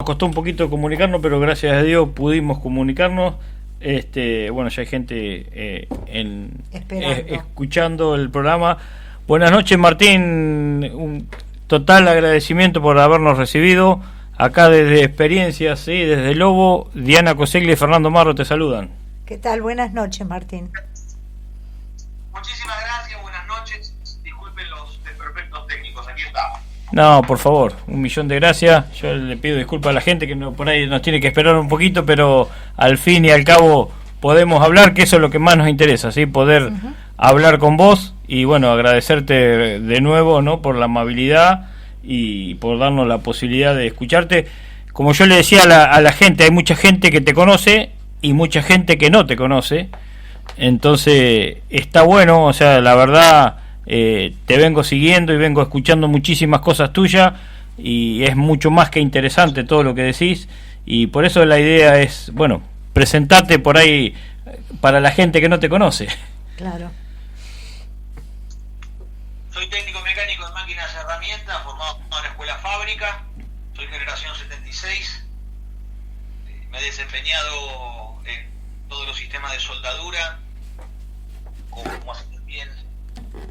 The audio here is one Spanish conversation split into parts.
Nos costó un poquito comunicarnos, pero gracias a Dios pudimos comunicarnos. Bueno, ya hay gente escuchando el programa. Buenas noches, Martín. Un total agradecimiento por habernos recibido. Acá desde Experiencias, ¿sí? Desde Lobo, Diana Coseglia y Fernando Marro te saludan. ¿Qué tal? Buenas noches, Martín. Muchísimas gracias, buenas noches. Disculpen los desperfectos técnicos, aquí estamos. No, por favor, 1.000.000 de gracias. Yo le pido disculpas a la gente que por ahí nos tiene que esperar un poquito, pero al fin y al cabo podemos hablar, que eso es lo que más nos interesa, ¿sí? Poder hablar con vos y bueno, agradecerte de nuevo, ¿no? Por la amabilidad y por darnos la posibilidad de escucharte. Como yo le decía a la gente, hay mucha gente que te conoce y mucha gente que no te conoce. Entonces está bueno, o sea, la verdad, te vengo siguiendo y vengo escuchando muchísimas cosas tuyas y es mucho más que interesante todo lo que decís, y por eso la idea es, bueno, presentarte por ahí para la gente que no te conoce. Claro. Soy técnico mecánico de máquinas y herramientas, formado en la escuela fábrica, soy generación 76, me he desempeñado en todos los sistemas de soldadura, como hacer bien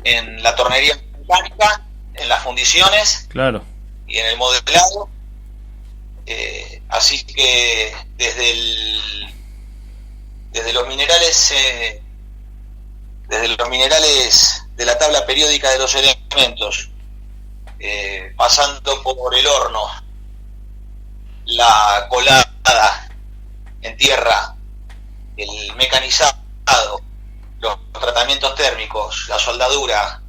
en la tornería mecánica, en las fundiciones, claro, y en el modelado, así que desde los minerales de la tabla periódica de los elementos, pasando por el horno, la colada en tierra, el mecanizado, los tratamientos térmicos, la soldadura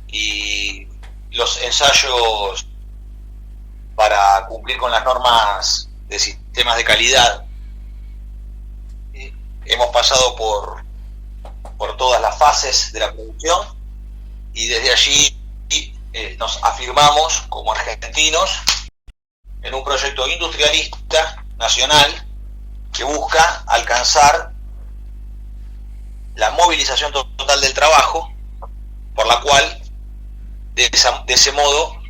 y los ensayos para cumplir con las normas de sistemas de calidad. Hemos pasado por todas las fases de la producción y desde allí nos afirmamos como argentinos en un proyecto industrialista nacional que busca alcanzar la movilización total del trabajo, por la cual de ese modo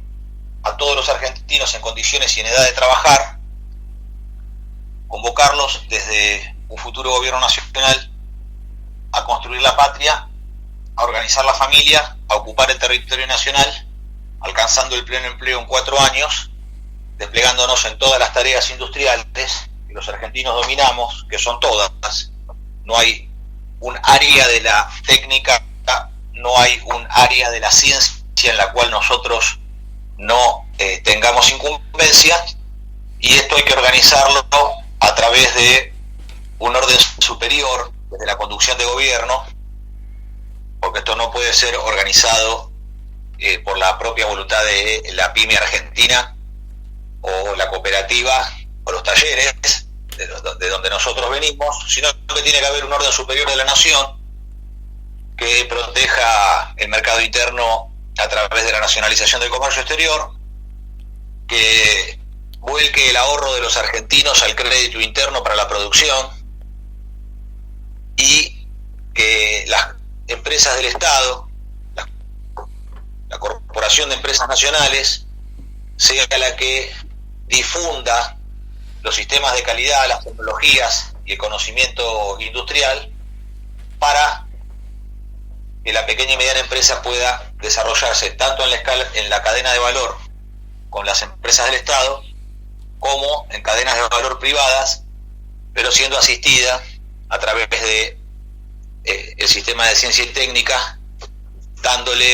a todos los argentinos en condiciones y en edad de trabajar, convocarlos desde un futuro gobierno nacional a construir la patria, a organizar la familia, a ocupar el territorio nacional, alcanzando el pleno empleo en 4 años, desplegándonos en todas las tareas industriales que los argentinos dominamos, que son todas. No hay un área de la técnica, no hay un área de la ciencia en la cual nosotros no tengamos incumbencia, y esto hay que organizarlo a través de un orden superior, desde la conducción de gobierno, porque esto no puede ser organizado por la propia voluntad de la pyme argentina o la cooperativa o los talleres de donde nosotros venimos, sino que tiene que haber un orden superior de la nación que proteja el mercado interno a través de la nacionalización del comercio exterior, que vuelque el ahorro de los argentinos al crédito interno para la producción, y que las empresas del Estado, la Corporación de Empresas Nacionales, sea la que difunda los sistemas de calidad, las tecnologías y el conocimiento industrial para que la pequeña y mediana empresa pueda desarrollarse tanto en la cadena de valor con las empresas del Estado, como en cadenas de valor privadas, pero siendo asistida a través de el sistema de ciencia y técnica,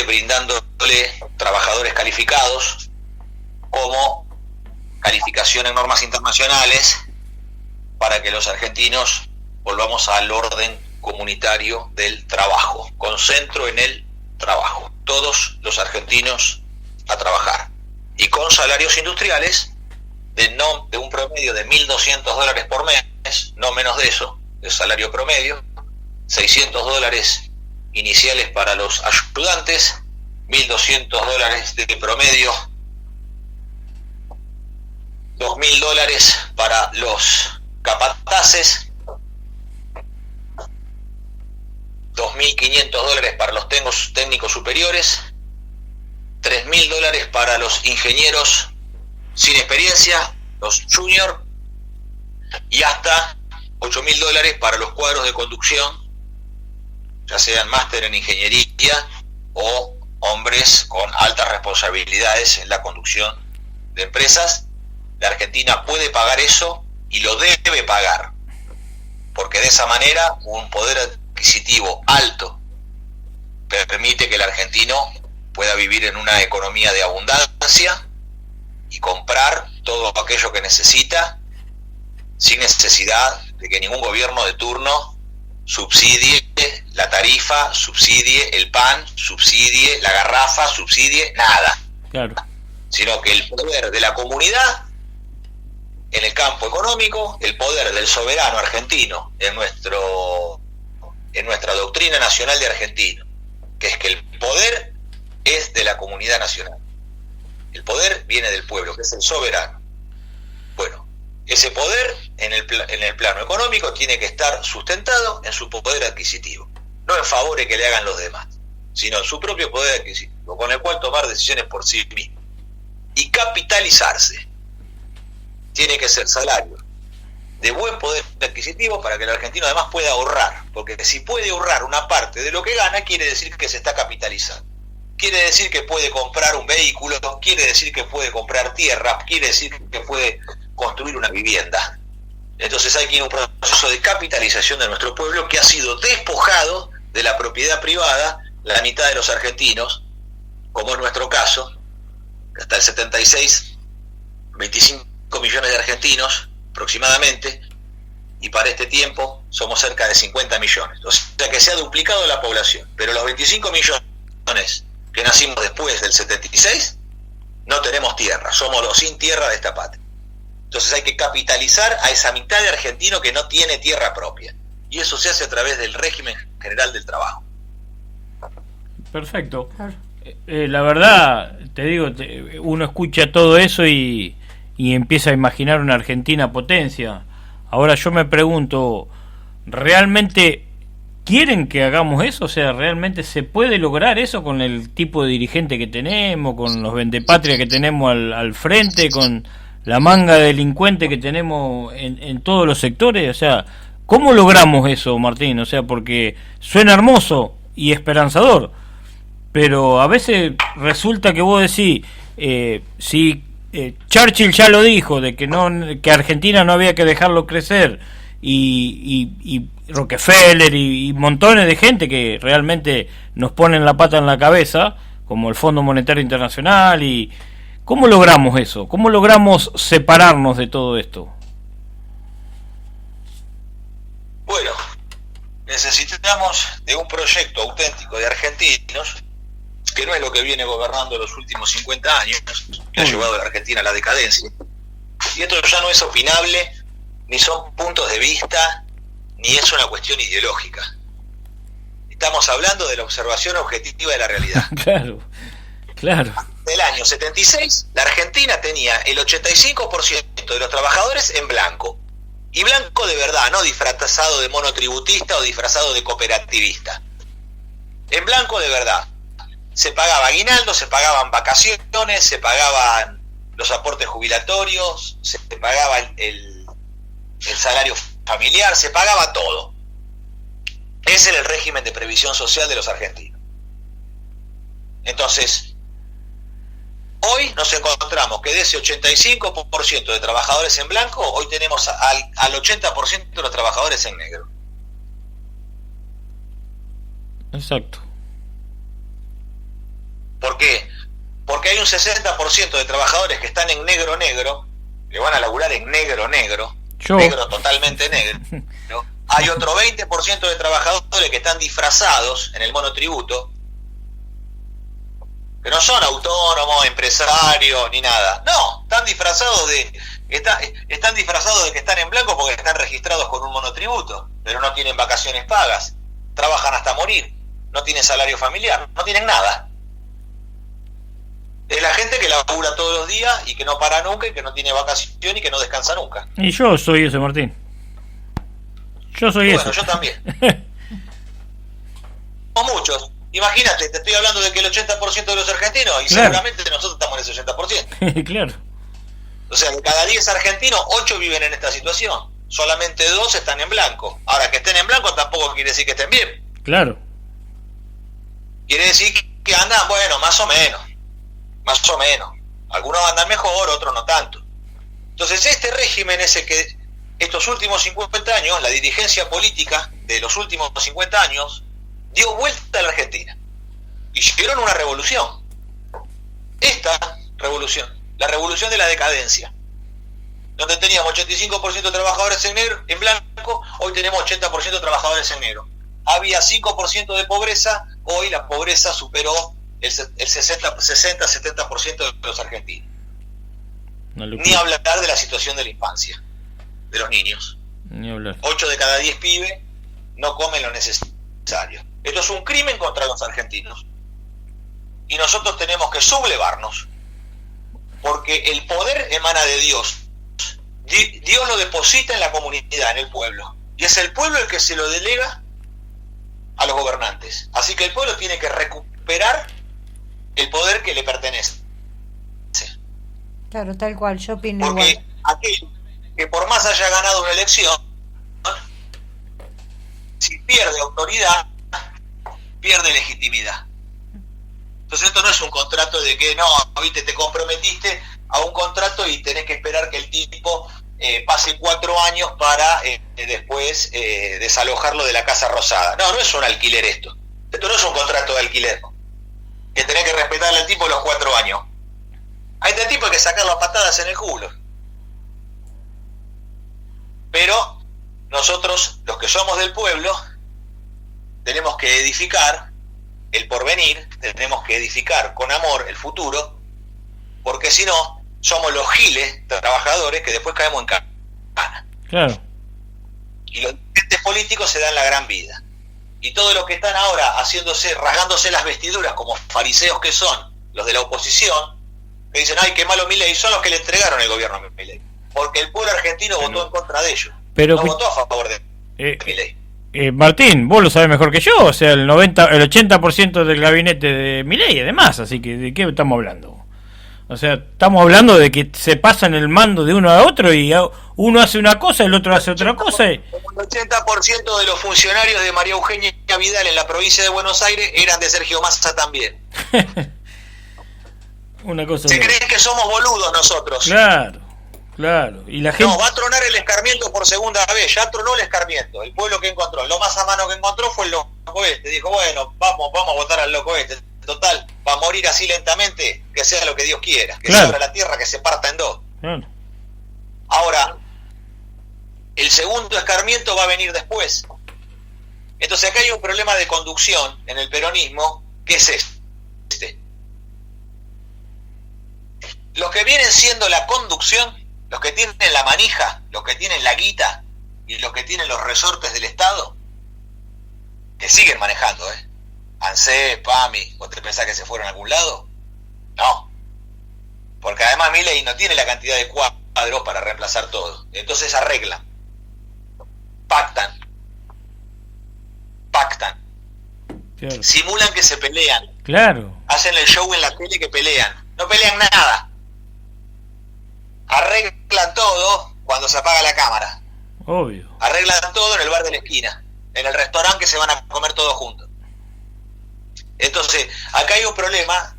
brindándole trabajadores calificados, como calificación en normas internacionales, para que los argentinos volvamos al orden comunitario del trabajo, con centro en el trabajo, todos los argentinos a trabajar, y con salarios industriales de un promedio de $1.200 por mes, no menos de eso, el salario promedio, $600 iniciales para los ayudantes, $1.200 de promedio, $2.000 para los capataces, $2.500 para los técnicos superiores, $3.000 para los ingenieros sin experiencia los junior, y hasta $8.000 para los cuadros de conducción, ya sean máster en ingeniería o hombres con altas responsabilidades en la conducción de empresas. La Argentina puede pagar eso y lo debe pagar, porque de esa manera un poder adquisitivo alto permite que el argentino pueda vivir en una economía de abundancia y comprar todo aquello que necesita sin necesidad de que ningún gobierno de turno subsidie la tarifa, subsidie el pan, subsidie la garrafa, subsidie nada. Claro. Sino que el poder de la comunidad en el campo económico, el poder del soberano argentino en nuestra doctrina nacional de argentino, que es que el poder es de la comunidad nacional. El poder viene del pueblo, que es el soberano. Bueno, ese poder en el plano económico tiene que estar sustentado en su poder adquisitivo, no en favores que le hagan los demás, sino en su propio poder adquisitivo, con el cual tomar decisiones por sí mismo y capitalizarse. Tiene que ser salario de buen poder adquisitivo para que el argentino además pueda ahorrar, porque si puede ahorrar una parte de lo que gana, quiere decir que se está capitalizando. Quiere decir que puede comprar un vehículo, quiere decir que puede comprar tierra, quiere decir que puede construir una vivienda. Entonces hay que ir a un proceso de capitalización de nuestro pueblo que ha sido despojado de la propiedad privada, la mitad de los argentinos, como es nuestro caso, hasta el 76, 25 millones de argentinos aproximadamente, y para este tiempo somos cerca de 50 millones. O sea que se ha duplicado la población, pero los 25 millones que nacimos después del 76, no tenemos tierra, somos los sin tierra de esta patria. Entonces hay que capitalizar a esa mitad de argentino que no tiene tierra propia, y eso se hace a través del régimen general del trabajo. Perfecto. La verdad, te digo, uno escucha todo eso y empieza a imaginar una Argentina potencia. Ahora yo me pregunto, ¿realmente quieren que hagamos eso? O sea, ¿realmente se puede lograr eso con el tipo de dirigente que tenemos, con los vendepatria que tenemos al frente, con la manga de delincuente que tenemos en todos los sectores? O sea, ¿cómo logramos eso, Martín? O sea, porque suena hermoso y esperanzador, pero a veces resulta que vos decís, si Churchill ya lo dijo, de que Argentina no había que dejarlo crecer, y Rockefeller y montones de gente que realmente nos ponen la pata en la cabeza, como el Fondo Monetario Internacional. Y ¿cómo logramos eso? ¿Cómo logramos separarnos de todo esto? Bueno, necesitamos de un proyecto auténtico de argentinos, que no es lo que viene gobernando los últimos 50 años, que ha llevado a la Argentina a la decadencia. Y esto ya no es opinable, ni son puntos de vista, ni es una cuestión ideológica. Estamos hablando de la observación objetiva de la realidad. Claro, claro. Del año 76, la Argentina tenía el 85% de los trabajadores en blanco. Y blanco de verdad, no disfrazado de monotributista o disfrazado de cooperativista. En blanco de verdad. Se pagaba aguinaldo, se pagaban vacaciones, se pagaban los aportes jubilatorios, se pagaba el salario familiar, se pagaba todo. Ese era el régimen de previsión social de los argentinos. Entonces, hoy nos encontramos que de ese 85% de trabajadores en blanco, hoy tenemos al 80% de los trabajadores en negro. Exacto. ¿Por qué? Porque hay un 60% de trabajadores que están en negro, que van a laburar en negro, negro totalmente negro. Hay otro 20% de trabajadores que están disfrazados en el monotributo, que no son autónomos, empresarios, ni nada. No, están disfrazados están disfrazados de que están en blanco porque están registrados con un monotributo, pero no tienen vacaciones pagas, trabajan hasta morir, no tienen salario familiar, no tienen nada. Es la gente que labura todos los días y que no para nunca y que no tiene vacación y que no descansa nunca. Y yo soy ese, Martín. Yo soy ese. Bueno, yo también. Somos muchos. Imagínate, te estoy hablando de que el 80% de los argentinos, y claro, seguramente nosotros estamos en ese 80%. Claro. O sea, de cada 10 argentinos, 8 viven en esta situación. Solamente 2 están en blanco. Ahora, que estén en blanco tampoco quiere decir que estén bien. Claro. Quiere decir que andan, bueno, más o menos. Más o menos. Algunos andan mejor, otros no tanto. Entonces, este régimen es el que estos últimos 50 años, la dirigencia política de los últimos 50 años, dio vuelta a la Argentina. Y hicieron una revolución. Esta revolución, la revolución de la decadencia, donde teníamos 85% de trabajadores en blanco, hoy tenemos 80% de trabajadores en negro. Había 5% de pobreza, hoy la pobreza superó el 60-70% de los argentinos. Ni hablar de la situación de la infancia, de los niños. Ni hablar. 8 de cada 10 pibes no comen lo necesario. Esto es un crimen contra los argentinos. Y nosotros tenemos que sublevarnos, porque el poder emana de Dios. Dios lo deposita en la comunidad, en el pueblo. Y es el pueblo el que se lo delega a los gobernantes. Así que el pueblo tiene que recuperar el poder que le pertenece. Claro, tal cual, yo opino porque igual. Aquel que por más haya ganado una elección, si pierde autoridad, pierde legitimidad. Entonces esto no es un contrato de que no, viste, te comprometiste a un contrato y tenés que esperar que el tipo pase 4 años para después desalojarlo de la Casa Rosada. No, no es un alquiler esto. Esto no es un contrato de alquiler. Que tenés que respetarle al tipo los 4 años. A este tipo hay que sacar las patadas en el culo. Pero nosotros, los que somos del pueblo, tenemos que edificar el porvenir, tenemos que edificar con amor el futuro, porque si no, somos los giles trabajadores que después caemos en cana. Claro. Y los dirigentes políticos se dan la gran vida. Y todos los que están ahora rasgándose las vestiduras como fariseos que son, los de la oposición, que dicen, ay, qué malo Milei, son los que le entregaron el gobierno a Milei. Porque el pueblo argentino votó en contra de ellos. Pero no votó a favor de Milei. Martín, vos lo sabés mejor que yo, o sea, el 80% del gabinete de Milei, además, así que ¿de qué estamos hablando? O sea, estamos hablando de que se pasan el mando de uno a otro y uno hace una cosa, el otro hace otra cosa. El 80% de los funcionarios de María Eugenia Vidal en la provincia de Buenos Aires eran de Sergio Massa también. Una cosa. Se creen que somos boludos nosotros. Claro. Claro, y la gente... No, va a tronar el escarmiento por segunda vez, ya tronó el escarmiento, el pueblo que encontró, lo más a mano que encontró fue el loco este, dijo, bueno, vamos a votar al loco este, total, va a morir así lentamente, que sea lo que Dios quiera, que se abra la tierra, que se parta en dos. Ahora, el segundo escarmiento va a venir después. Entonces acá hay un problema de conducción en el peronismo, que es este. Los que vienen siendo la conducción, los que tienen la manija, los que tienen la guita y los que tienen los resortes del Estado, que siguen manejando, ANSES, PAMI, ¿vos te pensás que se fueron a algún lado? No. Porque además Milei no tiene la cantidad de cuadros para reemplazar todo. Entonces arreglan. Pactan. Claro. Simulan que se pelean. Claro. Hacen el show en la tele que pelean. No pelean nada. Arreglan todo cuando se apaga la cámara. Obvio. Arreglan todo en el bar de la esquina, en el restaurante que se van a comer todos juntos. Entonces, acá hay un problema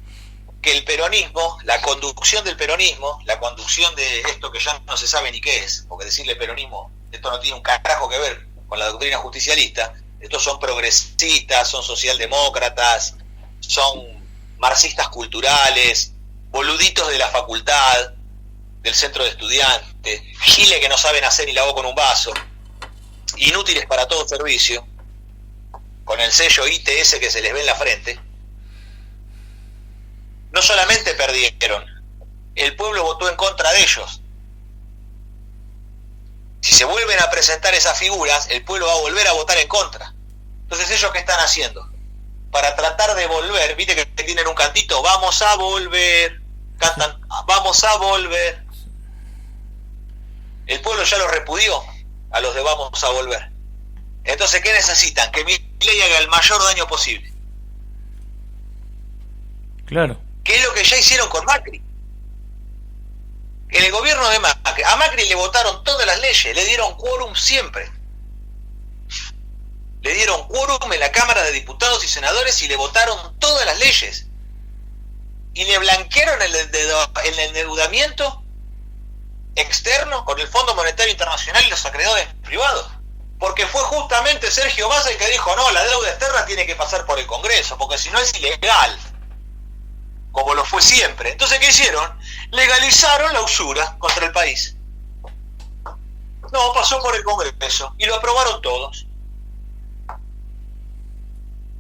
que el peronismo, la conducción del peronismo, la conducción de esto que ya no se sabe ni qué es, porque decirle peronismo, esto no tiene un carajo que ver con la doctrina justicialista. Estos son progresistas, son socialdemócratas, son marxistas culturales, boluditos de la facultad, del centro de estudiantes, giles que no saben hacer ni la voz con un vaso, inútiles para todo servicio, con el sello ITS que se les ve en la frente. No solamente perdieron, el pueblo votó en contra de ellos. Si se vuelven a presentar esas figuras, el pueblo va a volver a votar en contra. Entonces, ¿ellos qué están haciendo? Para tratar de volver, viste que tienen un cantito, vamos a volver, cantan, vamos a volver. El pueblo ya los repudió a los de vamos a volver. Entonces, ¿qué necesitan? Que Milei haga el mayor daño posible. Claro. ¿Qué es lo que ya hicieron con Macri? En el gobierno de Macri, a Macri le votaron todas las leyes, le dieron quórum siempre. Le dieron quórum en la Cámara de Diputados y Senadores y le votaron todas las leyes. Y le blanquearon el endeudamiento externo con el Fondo Monetario Internacional y los acreedores privados. Porque fue justamente Sergio Massa el que dijo, no, la deuda externa tiene que pasar por el Congreso, porque si no es ilegal, como lo fue siempre. Entonces, ¿qué hicieron? Legalizaron la usura contra el país. No, pasó por el Congreso y lo aprobaron todos.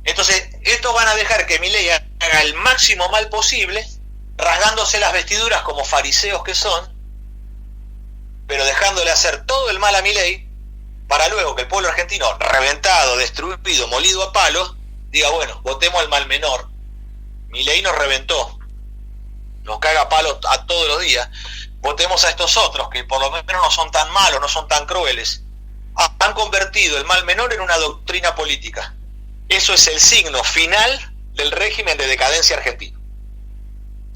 Entonces, estos van a dejar que Milei haga el máximo mal posible, rasgándose las vestiduras como fariseos que son, pero dejándole hacer todo el mal a Milei, para luego que el pueblo argentino, reventado, destruido, molido a palos, diga, bueno, votemos al mal menor. Milei nos reventó, nos caga a palos a todos los días, votemos a estos otros, que por lo menos no son tan malos, no son tan crueles. Han convertido el mal menor en una doctrina política. Eso es el signo final del régimen de decadencia argentino.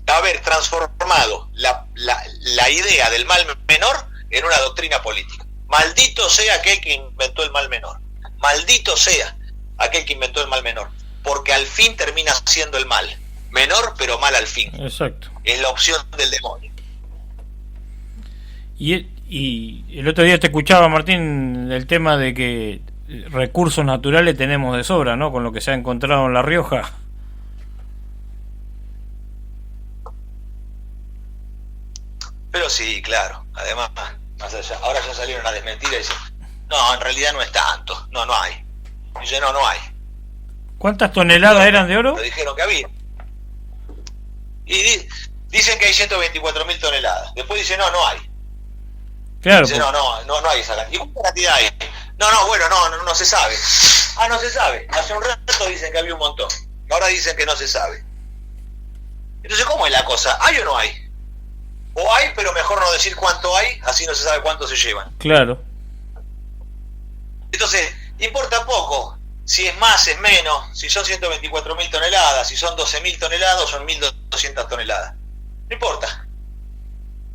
Haber transformado la idea del mal menor en una doctrina política. Maldito sea aquel que inventó el mal menor. Maldito sea aquel que inventó el mal menor. Porque al fin termina siendo el mal. Menor, pero mal al fin. Exacto. Es la opción del demonio. Y el otro día te escuchaba, Martín, el tema de que recursos naturales tenemos de sobra, ¿no? Con lo que se ha encontrado en La Rioja. Pero sí, claro. Además, más allá, ahora ya salieron a desmentir y dicen, no, en realidad no es tanto. No, no hay. Dice, no, no hay. ¿Cuántas toneladas eran de oro? Lo dijeron que había. Y dicen que hay 124.000 toneladas. Después dicen, no, no hay. Claro. Dice, no hay esa cantidad. ¿Y cuánta cantidad hay? No, bueno, no se sabe. Ah, no se sabe. Hace un rato dicen que había un montón. Ahora dicen que no se sabe. Entonces, ¿cómo es la cosa? ¿Hay o no hay? O hay, pero mejor no decir cuánto hay, así no se sabe cuánto se llevan. Claro. Entonces, importa poco si es más, es menos, si son 124.000 toneladas, si son 12.000 toneladas o son 1.200 toneladas. No importa.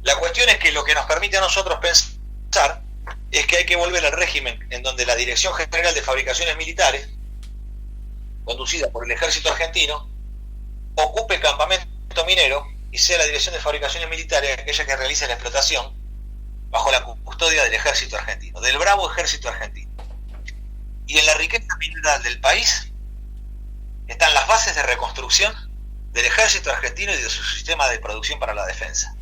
La cuestión es que lo que nos permite a nosotros pensar es que hay que volver al régimen en donde la Dirección General de Fabricaciones Militares, conducida por el Ejército Argentino, ocupe campamento minero y sea la Dirección de Fabricaciones Militares aquella que realice la explotación bajo la custodia del Ejército Argentino, del bravo Ejército Argentino. Y en la riqueza mineral del país están las bases de reconstrucción del Ejército Argentino y de su sistema de producción para la defensa,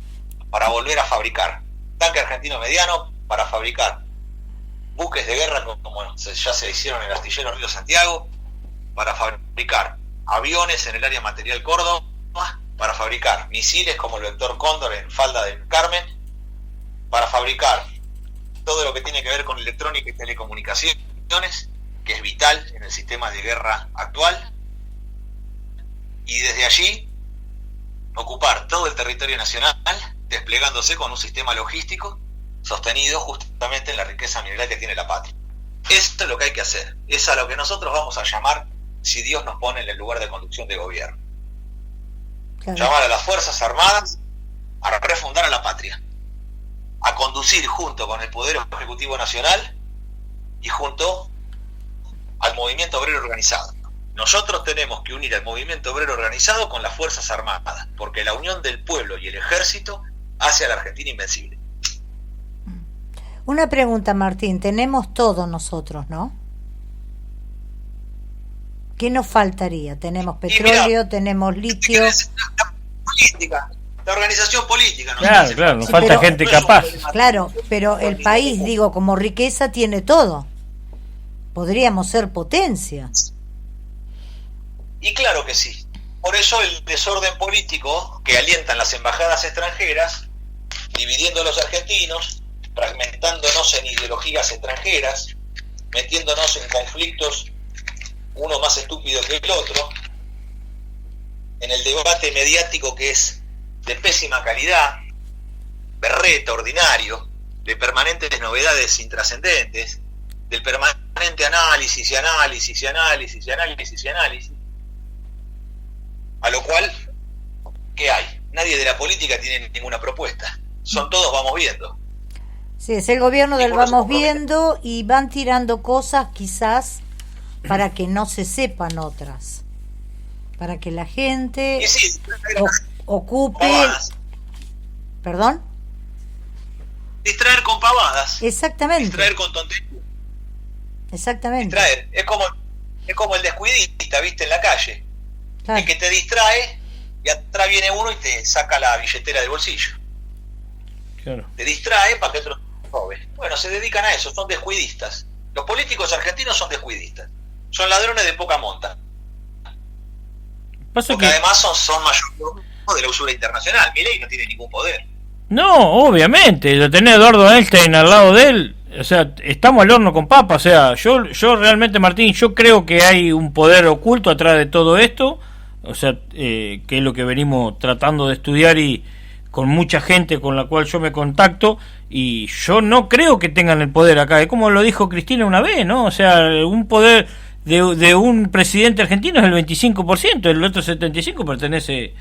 para volver a fabricar tanque argentino mediano, para fabricar buques de guerra como ya se hicieron en el astillero Río Santiago, para fabricar aviones en el área material Córdoba, para fabricar misiles como el Vector Cóndor en Falda del Carmen, para fabricar todo lo que tiene que ver con electrónica y telecomunicaciones, que es vital en el sistema de guerra actual, y desde allí ocupar todo el territorio nacional, desplegándose con un sistema logístico sostenido justamente en la riqueza mineral que tiene la patria. Esto es lo que hay que hacer, es a lo que nosotros vamos a llamar, si Dios nos pone en el lugar de conducción de gobierno. Claro. Llamar a las Fuerzas Armadas a refundar a la patria, a conducir junto con el Poder Ejecutivo Nacional y junto al movimiento obrero organizado. Nosotros tenemos que unir al movimiento obrero organizado con las Fuerzas Armadas, porque la unión del pueblo y el ejército hace a la Argentina invencible. Una pregunta, Martín, tenemos todo nosotros, ¿no? ¿Qué nos faltaría? Tenemos petróleo, mirá, tenemos litio. La organización política. ¿No? Claro, nos falta gente capaz. Claro, pero el país, digo, como riqueza tiene todo. Podríamos ser potencia. Y claro que sí. Por eso el desorden político que alientan las embajadas extranjeras, dividiendo a los argentinos, fragmentándonos en ideologías extranjeras, metiéndonos en conflictos uno más estúpido que el otro, en el debate mediático que es de pésima calidad, berreta, ordinario, de permanentes novedades intrascendentes, del permanente análisis y análisis y análisis y análisis y análisis, a lo cual, ¿qué hay? Nadie de la política tiene ninguna propuesta. son todos vamos viendo. Sí, es el gobierno del por eso vamos compromete. viendo, y van tirando cosas quizás para que no se sepan otras, para que la gente Y sí, ocupe. pavadas. ¿Perdón? Distraer con pavadas, Exactamente, distraer con tonterías, exactamente. distraer. Es como el descuidista, ¿viste? En la calle. Claro. El que te distrae y atrás viene uno y te saca la billetera del bolsillo. Claro. Te distrae para que otro te robe. Bueno, se dedican a eso, son descuidistas. Los políticos argentinos son descuidistas. Son ladrones de poca monta. Pasa Porque que además son mayor de la usura internacional. Milei no tiene ningún poder. no, obviamente, lo tenés Eduardo Einstein al lado de él, o sea, estamos al horno con papa, o sea, yo realmente, Martín, yo creo que hay un poder oculto atrás de todo esto, o sea, que es lo que venimos tratando de estudiar y con mucha gente con la cual yo me contacto, y yo no creo que tengan el poder acá, es como lo dijo Cristina una vez, ¿no? O sea, un poder de un presidente argentino es el 25%, el otro 75% pertenece...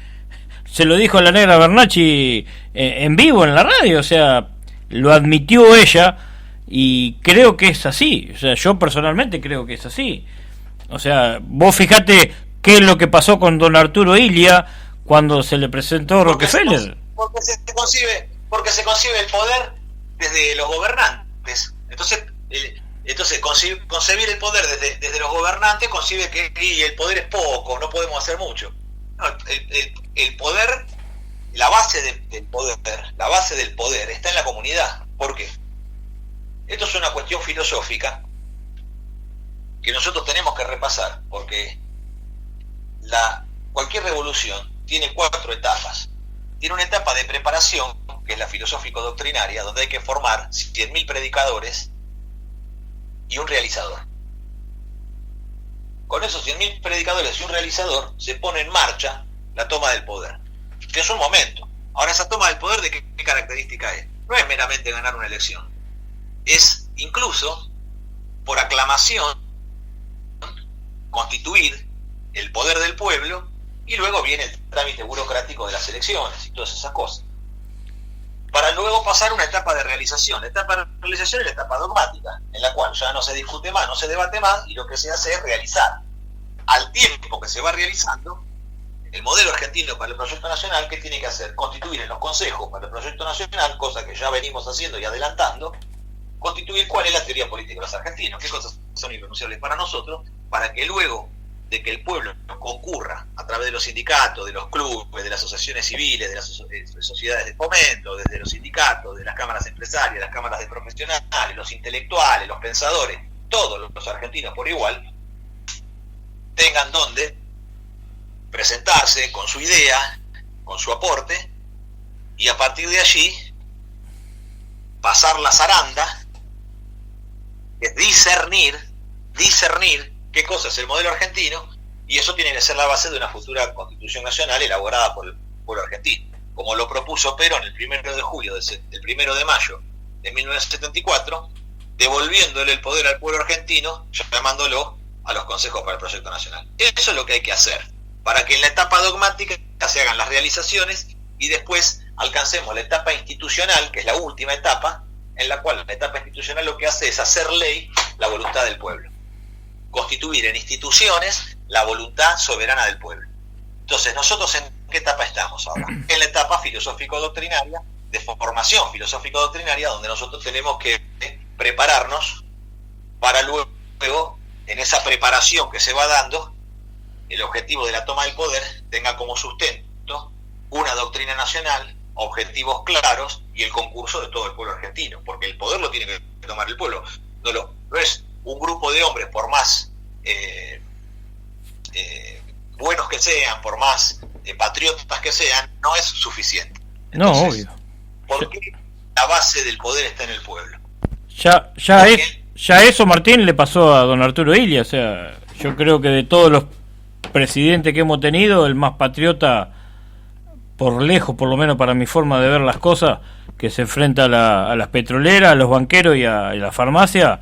Se lo dijo a la negra Bernacchi en vivo en la radio, o sea, lo admitió ella y creo que es así, o sea, yo personalmente creo que es así. O sea, vos fijate qué es lo que pasó con don Arturo Illia cuando se le presentó Rockefeller. Porque se concibe el poder desde los gobernantes. Entonces concebir el poder desde los gobernantes concibe que y el poder es poco, no podemos hacer mucho. No, el poder, la base del poder está en la comunidad. ¿Por qué? Esto es una cuestión filosófica que nosotros tenemos que repasar, porque cualquier revolución tiene 4 etapas. Tiene una etapa de preparación, que es la filosófico-doctrinaria, donde hay que formar 100.000 predicadores y un realizador. Con esos 100.000 predicadores y un realizador se pone en marcha la toma del poder, que es un momento. Ahora, esa toma del poder, ¿de qué característica es? No es meramente ganar una elección, es incluso por aclamación constituir el poder del pueblo, y luego viene el trámite burocrático de las elecciones y todas esas cosas, para luego pasar a una etapa de realización. La etapa de realización es la etapa dogmática, en la cual ya no se discute más, no se debate más, y lo que se hace es realizar. Al tiempo que se va realizando, el modelo argentino para el proyecto nacional, ¿qué tiene que hacer? Constituir en los consejos para el proyecto nacional, cosa que ya venimos haciendo y adelantando, constituir cuál es la teoría política de los argentinos, qué cosas son irrenunciables para nosotros, para que luego de que el pueblo concurra a través de los sindicatos, de los clubes, de las asociaciones civiles, de las sociedades de fomento, desde los sindicatos, de las cámaras empresarias, las cámaras de profesionales, los intelectuales, los pensadores, todos los argentinos por igual, tengan donde presentarse con su idea, con su aporte, y a partir de allí pasar la zaranda, que es discernir qué cosa es el modelo argentino, y eso tiene que ser la base de una futura constitución nacional elaborada por el pueblo argentino, como lo propuso Perón el 1 de julio, el 1 de mayo de 1974, devolviéndole el poder al pueblo argentino, llamándolo a los consejos para el proyecto nacional. Eso es lo que hay que hacer, para que en la etapa dogmática se hagan las realizaciones y después alcancemos la etapa institucional, que es la última etapa, en la cual la etapa institucional lo que hace es hacer ley la voluntad del pueblo, constituir en instituciones la voluntad soberana del pueblo. Entonces, ¿nosotros en qué etapa estamos ahora? En la etapa filosófico-doctrinaria, de formación filosófico-doctrinaria, donde nosotros tenemos que prepararnos para luego, en esa preparación que se va dando, el objetivo de la toma del poder tenga como sustento una doctrina nacional, objetivos claros y el concurso de todo el pueblo argentino, porque el poder lo tiene que tomar el pueblo, no es un grupo de hombres, por más buenos que sean, por más patriotas que sean, no es suficiente. Entonces, no, obvio. porque la base del poder está en el pueblo. Ya eso, Martín, le pasó a don Arturo Illia, o sea, yo creo que de todos los presidentes que hemos tenido, el más patriota por lejos, por lo menos para mi forma de ver las cosas, que se enfrenta a las petroleras, a los banqueros y a la farmacia,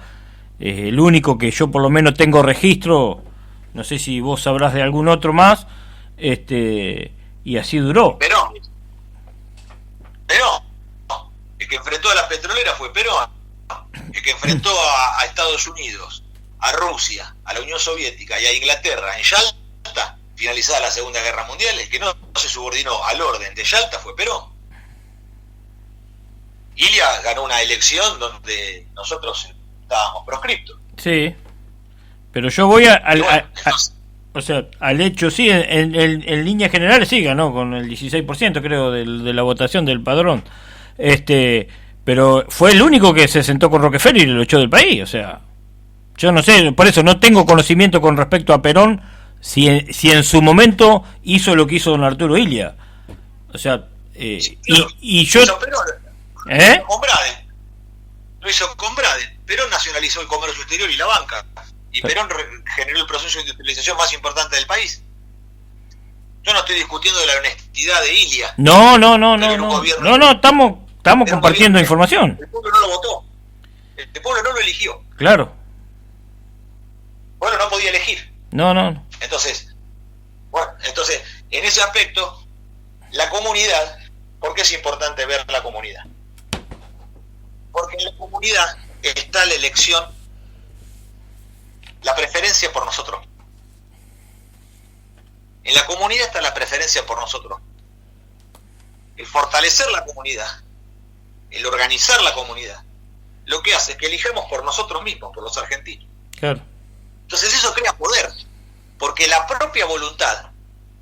el único que yo por lo menos tengo registro, no sé si vos sabrás de algún otro más, y así duró. Pero que enfrentó a las petroleras fue Perón, el que enfrentó a Estados Unidos, a Rusia, a la Unión Soviética y a Inglaterra en Yalta, finalizada la Segunda Guerra Mundial, el que no se subordinó al orden de Yalta fue Perón. Ilia ganó una elección donde nosotros estábamos proscriptos. Sí, pero yo voy al hecho, sí, en líneas generales sí ganó con el 16%, creo, de la votación del padrón. Pero fue el único que se sentó con Rockefeller y lo echó del país. O sea, yo no sé, por eso no tengo conocimiento con respecto a Perón, si en su momento hizo lo que hizo don Arturo Illia. O sea, sí, y yo... Con Braden. Lo hizo con Braden. Perón nacionalizó el comercio exterior y la banca. Y Perón generó el proceso de industrialización más importante del país. Yo no estoy discutiendo de la honestidad de Ilia. No, estamos compartiendo información. El pueblo no lo votó. El pueblo no lo eligió. Claro. Bueno, no podía elegir. No. Entonces, en ese aspecto, la comunidad, ¿por qué es importante ver la comunidad? Porque en la comunidad está la elección, la preferencia por nosotros. En la comunidad está la preferencia por nosotros. El fortalecer la comunidad, el organizar la comunidad, lo que hace es que elijamos por nosotros mismos, por los argentinos. Claro. Entonces eso crea poder, porque la propia voluntad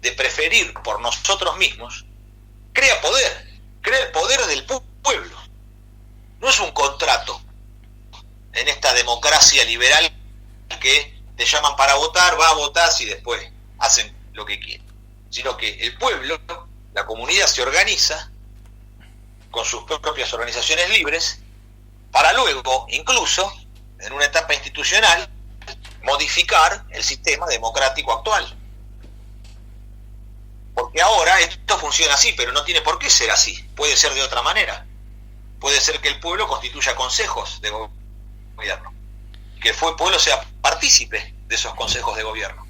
de preferir por nosotros mismos crea el poder del pueblo. No es un contrato en esta democracia liberal que te llaman para votar, va a votar y después hacen lo que quieren, sino que el pueblo, la comunidad se organiza con sus propias organizaciones libres para luego, incluso en una etapa institucional, modificar el sistema democrático actual. Porque ahora esto funciona así, pero no tiene por qué ser así, puede ser de otra manera. Puede ser que el pueblo constituya consejos de gobierno, que el pueblo sea partícipe de esos consejos de gobierno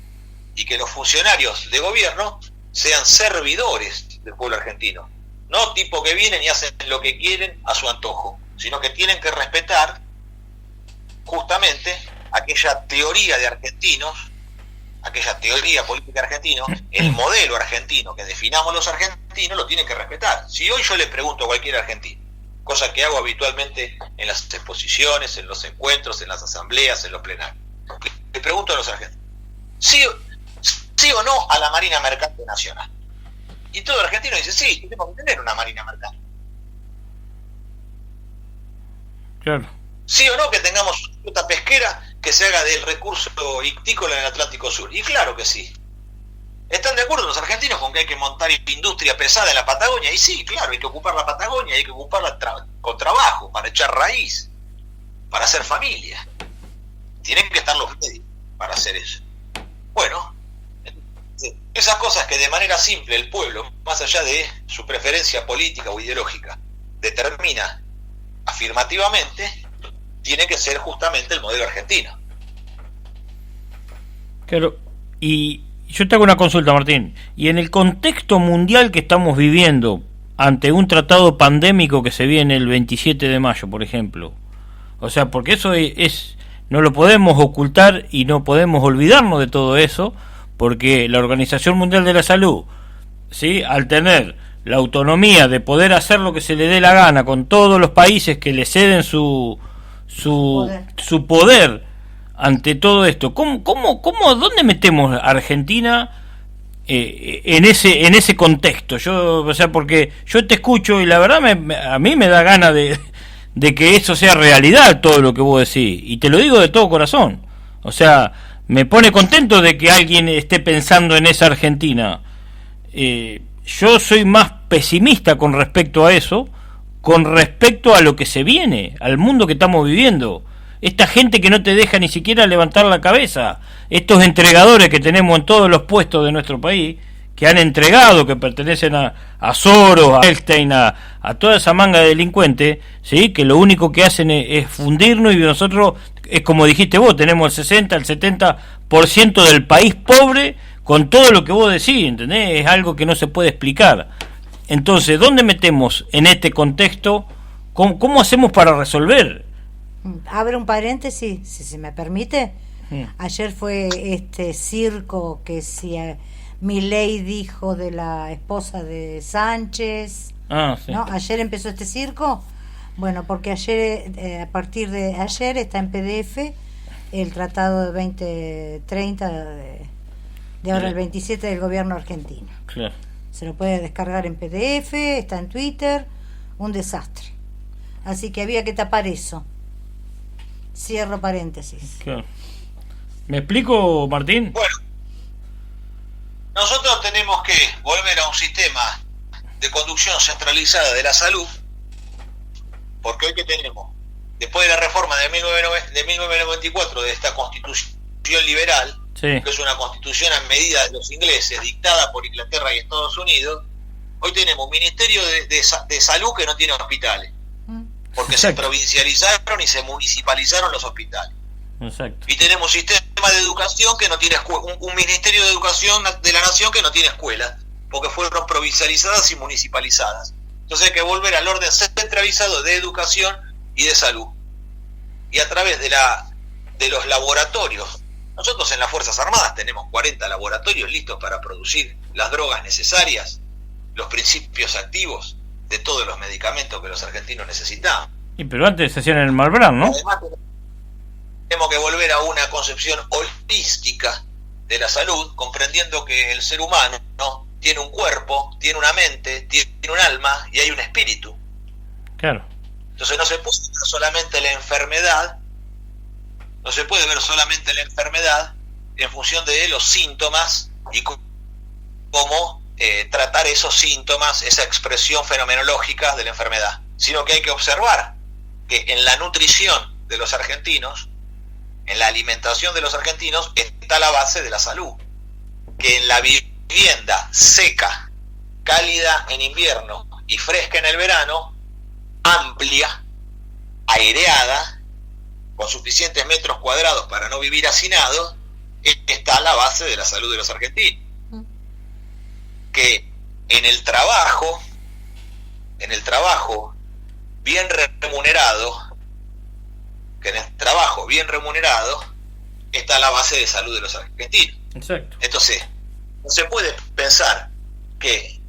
y que los funcionarios de gobierno sean servidores del pueblo argentino, no tipo que vienen y hacen lo que quieren a su antojo, sino que tienen que respetar justamente aquella teoría de argentinos, aquella teoría política argentina, el modelo argentino que definamos los argentinos, lo tienen que respetar. Si hoy yo le pregunto a cualquier argentino, cosa que hago habitualmente en las exposiciones, en los encuentros, en las asambleas, en los plenarios, le pregunto a los argentinos, ¿sí o no a la Marina Mercante Nacional? Y todo argentino dice, sí, tenemos que tener una Marina Mercante. Claro. ¿Sí o no que tengamos una flota pesquera que se haga del recurso ictícola en el Atlántico Sur? Y claro que sí. ¿Están de acuerdo los argentinos con que hay que montar industria pesada en la Patagonia? Y sí, claro, hay que ocupar la Patagonia, hay que ocuparla con trabajo, para echar raíz, para hacer familia. Tienen que estar los medios para hacer eso. Bueno, esas cosas que de manera simple el pueblo, más allá de su preferencia política o ideológica, determina afirmativamente, tiene que ser justamente el modelo argentino. Claro, y yo te hago una consulta, Martín. Y en el contexto mundial que estamos viviendo, ante un tratado pandémico que se viene el 27 de mayo, por ejemplo, o sea, porque eso no lo podemos ocultar y no podemos olvidarnos de todo eso, porque la Organización Mundial de la Salud, ¿sí?, al tener la autonomía de poder hacer lo que se le dé la gana con todos los países que le ceden su poder ante todo esto, ¿dónde metemos a Argentina en ese contexto? O sea, porque yo te escucho y la verdad a mí me da ganas de que eso sea realidad, todo lo que vos decís, y te lo digo de todo corazón. O sea, me pone contento de que alguien esté pensando en esa Argentina. Yo soy más pesimista con respecto a eso, con respecto a lo que se viene, al mundo que estamos viviendo. Esta gente que no te deja ni siquiera levantar la cabeza, estos entregadores que tenemos en todos los puestos de nuestro país, que han entregado, que pertenecen a Soros, a Epstein, a toda esa manga de delincuentes, ¿sí?, que lo único que hacen es fundirnos, y nosotros, es como dijiste vos, tenemos el 60, el 70% del país pobre, con todo lo que vos decís, ¿entendés? Es algo que no se puede explicar. Entonces, ¿dónde metemos en este contexto ¿Cómo hacemos para resolver? Abre un paréntesis, si se me permite. Ayer fue este circo que si Milei dijo de la esposa de Sánchez. Sí. ¿No? Ayer empezó este circo. Bueno, porque ayer, a partir de ayer está en PDF el Tratado de 2030 de ahora el 27 del gobierno argentino. Claro. Se lo puede descargar en PDF, está en Twitter, un desastre. Así que había que tapar eso. Cierro paréntesis. Claro. ¿Me explico, Martín? Bueno, nosotros tenemos que volver a un sistema de conducción centralizada de la salud, porque hoy que tenemos, después de la reforma de 1994 de esta constitución liberal, sí, que es una constitución a medida de los ingleses, dictada por Inglaterra y Estados Unidos, hoy tenemos un ministerio de salud que no tiene hospitales, porque exacto, se provincializaron y se municipalizaron los hospitales. Exacto. Y tenemos un sistema de educación que no tiene un ministerio de educación de la nación que no tiene escuelas, porque fueron provincializadas y municipalizadas. Entonces hay que volver al orden centralizado de educación y de salud. Y a través de los laboratorios, nosotros en las Fuerzas Armadas tenemos 40 laboratorios listos para producir las drogas necesarias, los principios activos de todos los medicamentos que los argentinos necesitaban. Pero antes se hacían en el Malbrán, ¿no? Además, tenemos que volver a una concepción holística de la salud, comprendiendo que el ser humano, ¿no?, tiene un cuerpo, tiene una mente, tiene un alma y hay un espíritu. Claro. Entonces no se puede ver solamente la enfermedad, no se puede ver solamente la enfermedad en función de los síntomas y cómo tratar esos síntomas, esa expresión fenomenológica de la enfermedad, sino que hay que observar que en la nutrición de los argentinos, en la alimentación de los argentinos, está la base de la salud, que en la vivienda seca, cálida en invierno y fresca en el verano, amplia, aireada, con suficientes metros cuadrados para no vivir hacinados, está la base de la salud de los argentinos. Que en el trabajo bien remunerado, está la base de salud de los argentinos. Exacto. Entonces, no se puede pensar que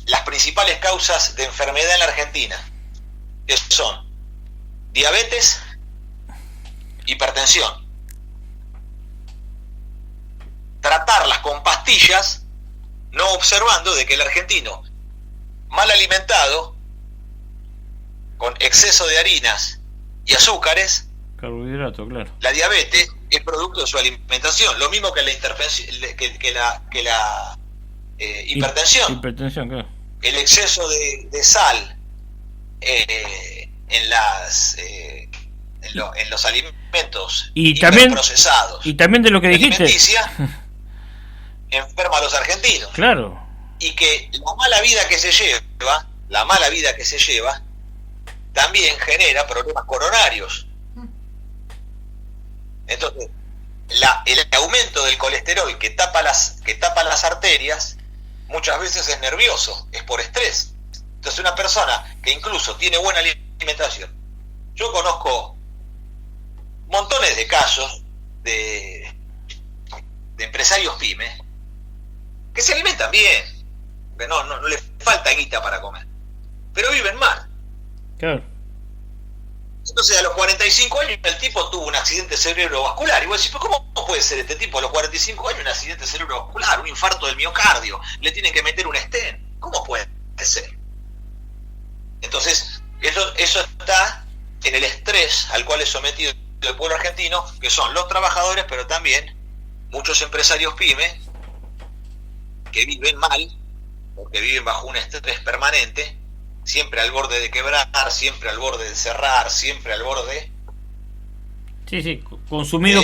las principales causas de enfermedad en la Argentina, que son diabetes, hipertensión, tratarlas con pastillas, no observando de que el argentino mal alimentado, con exceso de harinas y azúcares, carbohidrato, claro, la diabetes es producto de su alimentación, lo mismo que la hipertensión. Hipertensión, claro. El exceso de sal en los alimentos y también procesados y también de lo que dijiste, enferma a los argentinos. Claro. Y que la mala vida que se lleva también genera problemas coronarios. Entonces, el aumento del colesterol que tapa las arterias muchas veces es nervioso, es por estrés. Entonces, una persona que incluso tiene buena alimentación, yo conozco montones de casos de empresarios pymes que se alimentan bien, que no les falta guita para comer, pero viven mal. Claro. Entonces a los 45 años el tipo tuvo un accidente cerebrovascular. Y vos decís, ¿cómo puede ser este tipo a los 45 años un accidente cerebrovascular, un infarto del miocardio? Le tienen que meter un stent. ¿Cómo puede ser? Entonces, eso está en el estrés al cual es sometido el pueblo argentino, que son los trabajadores, pero también muchos empresarios pymes que viven mal, porque viven bajo un estrés permanente, siempre al borde de quebrar, siempre al borde de cerrar, siempre al borde... Sí, consumido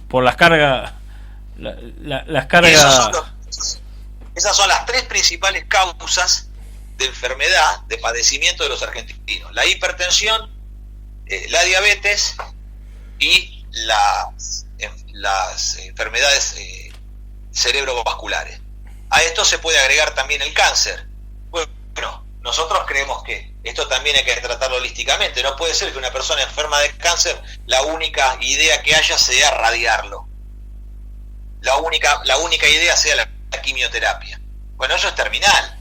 por las cargas... las cargas... Esas son las tres principales causas de enfermedad, de padecimiento de los argentinos: la hipertensión, la diabetes y las enfermedades cerebrovasculares. A esto se puede agregar también el cáncer. Bueno, nosotros creemos que esto también hay que tratarlo holísticamente. No puede ser que una persona enferma de cáncer, la única idea que haya sea radiarlo. La única idea sea la quimioterapia. Bueno, eso es terminal.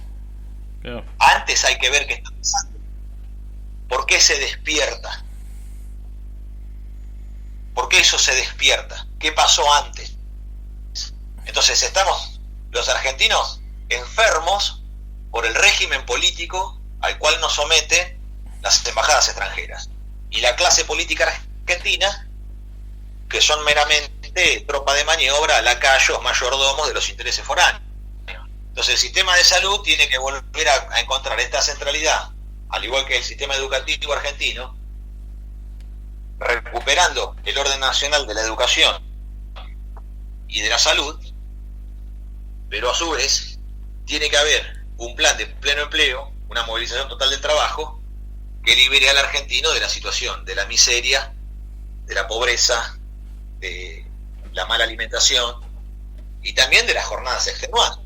Claro. Antes hay que ver qué está pasando. ¿Por qué se despierta? ¿Por qué eso se despierta? ¿Qué pasó antes? Entonces estamos los argentinos enfermos por el régimen político al cual nos someten las embajadas extranjeras y la clase política argentina, que son meramente tropa de maniobra, lacayos, mayordomos de los intereses foráneos. Entonces el sistema de salud tiene que volver a encontrar esta centralidad, al igual que el sistema educativo argentino, recuperando el orden nacional de la educación y de la salud, pero a su vez tiene que haber un plan de pleno empleo, una movilización total del trabajo que libere al argentino de la situación, de la miseria, de la pobreza, de la mala alimentación y también de las jornadas extenuantes.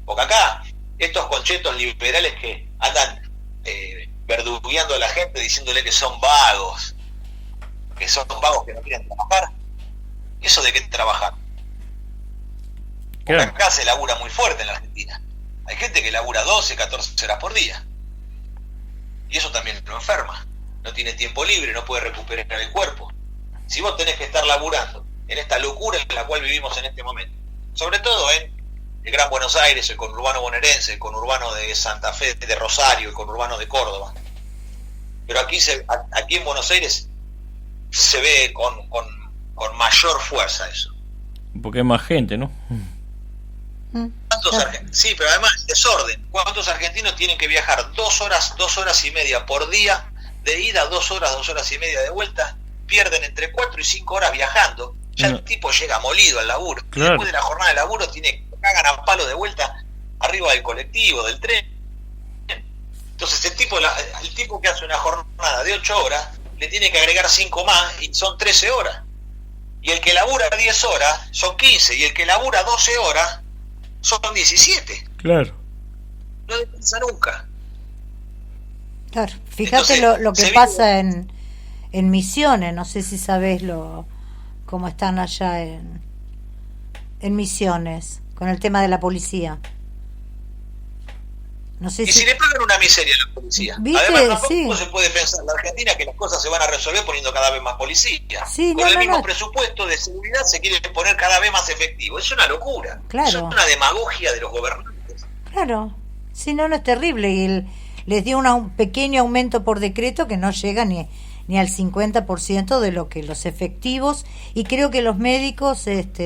Porque acá estos conchetos liberales que andan verdugueando a la gente diciéndole que son vagos que no quieren trabajar, ¿eso de qué trabajar? Porque acá se labura muy fuerte en la Argentina. Hay gente que labura 12, 14 horas por día. Y eso también lo enferma. No tiene tiempo libre, no puede recuperar el cuerpo. Si vos tenés que estar laburando en esta locura en la cual vivimos en este momento, sobre todo en el Gran Buenos Aires, el conurbano bonaerense, el conurbano de Santa Fe, de Rosario, el conurbano de Córdoba. Pero aquí en Buenos Aires se ve con mayor fuerza eso. Porque hay más gente, ¿no? Sí, pero además desorden. ¿Cuántos argentinos tienen que viajar 2 horas y media por día de ida, 2 horas y media de vuelta? Pierden entre 4 y 5 horas viajando. Ya el tipo llega molido al laburo. Claro. Después de la jornada de laburo cagan a palo de vuelta arriba del colectivo, del tren. Entonces el tipo que hace una jornada de 8 horas le tiene que agregar 5 más y son 13 horas. Y el que labura 10 horas son 15, y el que labura 12 horas son 17. Claro. No descansa nunca. Claro, fíjate. Entonces, lo que pasa en Misiones, no sé si sabés cómo están allá en Misiones, con el tema de la policía. No sé si le pagan una miseria a la policía. ¿Viste? Además, tampoco sí. Se puede pensar en la Argentina que las cosas se van a resolver poniendo cada vez más policía. Sí, con el mismo presupuesto de seguridad se quiere poner cada vez más efectivo. Es una locura. Claro. Es una demagogia de los gobernantes. Claro. Si no, no es terrible. Y les dio un pequeño aumento por decreto que no llega ni al 50% de lo que los efectivos, y creo que los médicos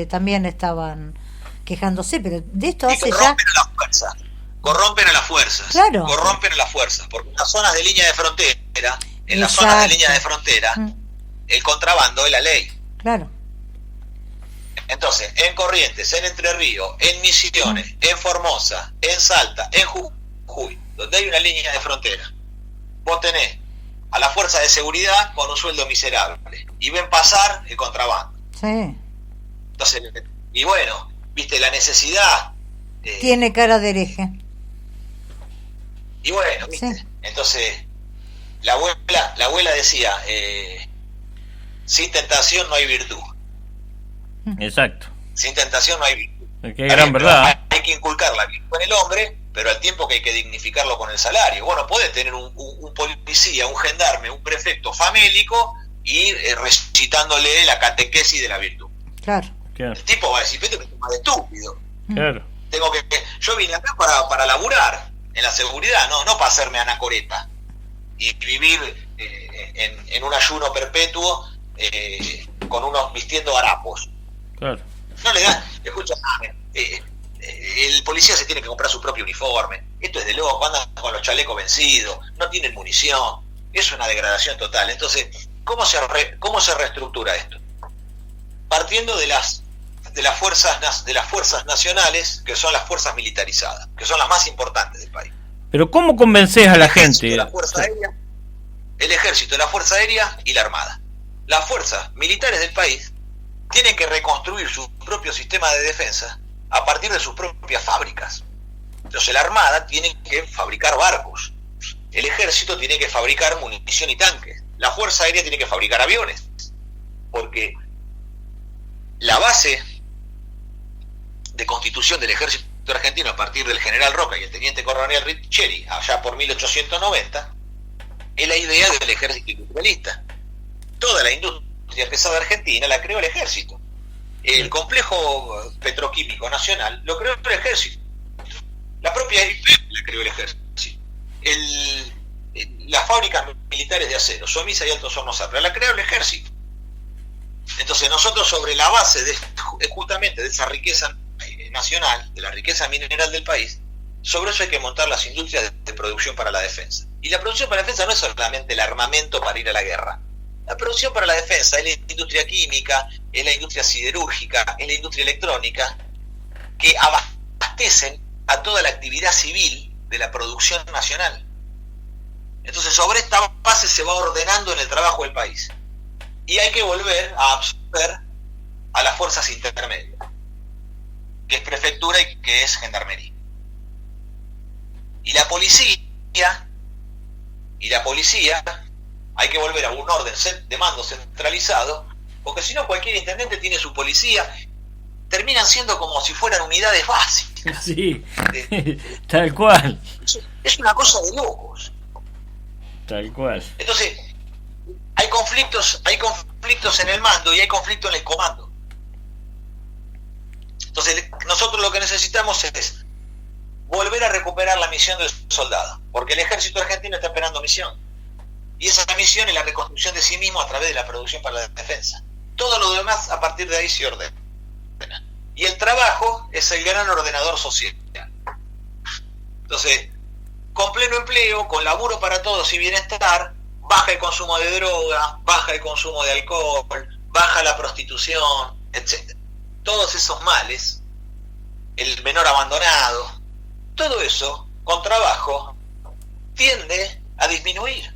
también estaban quejándose, pero de esto hace ya... Corrompen a las fuerzas. Claro. Corrompen a las fuerzas, porque en las zonas de línea de frontera, las zonas de línea de frontera, el contrabando es la ley. Claro. Entonces, en Corrientes, en Entre Ríos, en Misiones, en Formosa, en Salta, en Jujuy, donde hay una línea de frontera, vos tenés a la fuerza de seguridad con un sueldo miserable y ven pasar el contrabando. Sí. Entonces, y bueno, viste la necesidad. Tiene cara de hereje. Y bueno, ¿viste? Sí. Entonces, la abuela decía, sin tentación no hay virtud. Exacto. Sin tentación no hay virtud. Qué gran verdad. Hay que inculcar la virtud en el hombre, pero al tiempo que hay que dignificarlo con el salario. Bueno, puede tener un policía, un gendarme, un prefecto famélico y recitándole la catequesis de la virtud. Claro. El tipo va a decir, vete que es más estúpido. Claro. Yo vine acá para laburar en la seguridad, no para hacerme anacoreta y vivir en un ayuno perpetuo con unos vistiendo harapos. Claro. No le dan, escucha, el policía se tiene que comprar su propio uniforme. Esto es de loco, andan con los chalecos vencidos, no tienen munición, es una degradación total. Entonces, ¿cómo se reestructura esto? Partiendo de las fuerzas nacionales, que son las fuerzas militarizadas, que son las más importantes del país. Pero ¿cómo convences a la gente? La Fuerza Aérea, el Ejército, la Fuerza Aérea y la Armada. Las fuerzas militares del país tienen que reconstruir su propio sistema de defensa a partir de sus propias fábricas. Entonces la Armada tiene que fabricar barcos, el ejército tiene que fabricar munición y tanques, la Fuerza Aérea tiene que fabricar aviones, porque la base de constitución del ejército argentino a partir del general Roca y el teniente coronel Riccieri, allá por 1890, es la idea del ejército industrialista. Toda la industria pesada argentina la creó el ejército. El complejo petroquímico nacional lo creó el ejército. La propia IPF la creó el ejército. Las fábricas militares de acero, Somisa y Altos Hornos Zapra, la creó el ejército. Entonces nosotros, sobre la base justamente de esa riqueza nacional, de la riqueza mineral del país, sobre eso hay que montar las industrias de producción para la defensa. Y la producción para la defensa no es solamente el armamento para ir a la guerra. La producción para la defensa es la industria química, es la industria siderúrgica, es la industria electrónica, que abastecen a toda la actividad civil de la producción nacional. Entonces, sobre esta base se va ordenando en el trabajo del país. Y hay que volver a absorber a las fuerzas intermedias, que es prefectura y que es gendarmería. Y la policía hay que volver a un orden de mando centralizado, porque si no cualquier intendente tiene su policía, terminan siendo como si fueran unidades básicas. Sí, tal cual. Es una cosa de locos. Tal cual. Entonces, hay conflictos en el mando y hay conflictos en el comando. Entonces, nosotros lo que necesitamos es volver a recuperar la misión del soldado, porque el ejército argentino está esperando misión. Y esa misión es la reconstrucción de sí mismo a través de la producción para la defensa. Todo lo demás a partir de ahí se ordena. Y el trabajo es el gran ordenador social. Entonces, con pleno empleo, con laburo para todos y bienestar, baja el consumo de droga, baja el consumo de alcohol, baja la prostitución, etc. Todos esos males, el menor abandonado, todo eso, con trabajo, tiende a disminuir.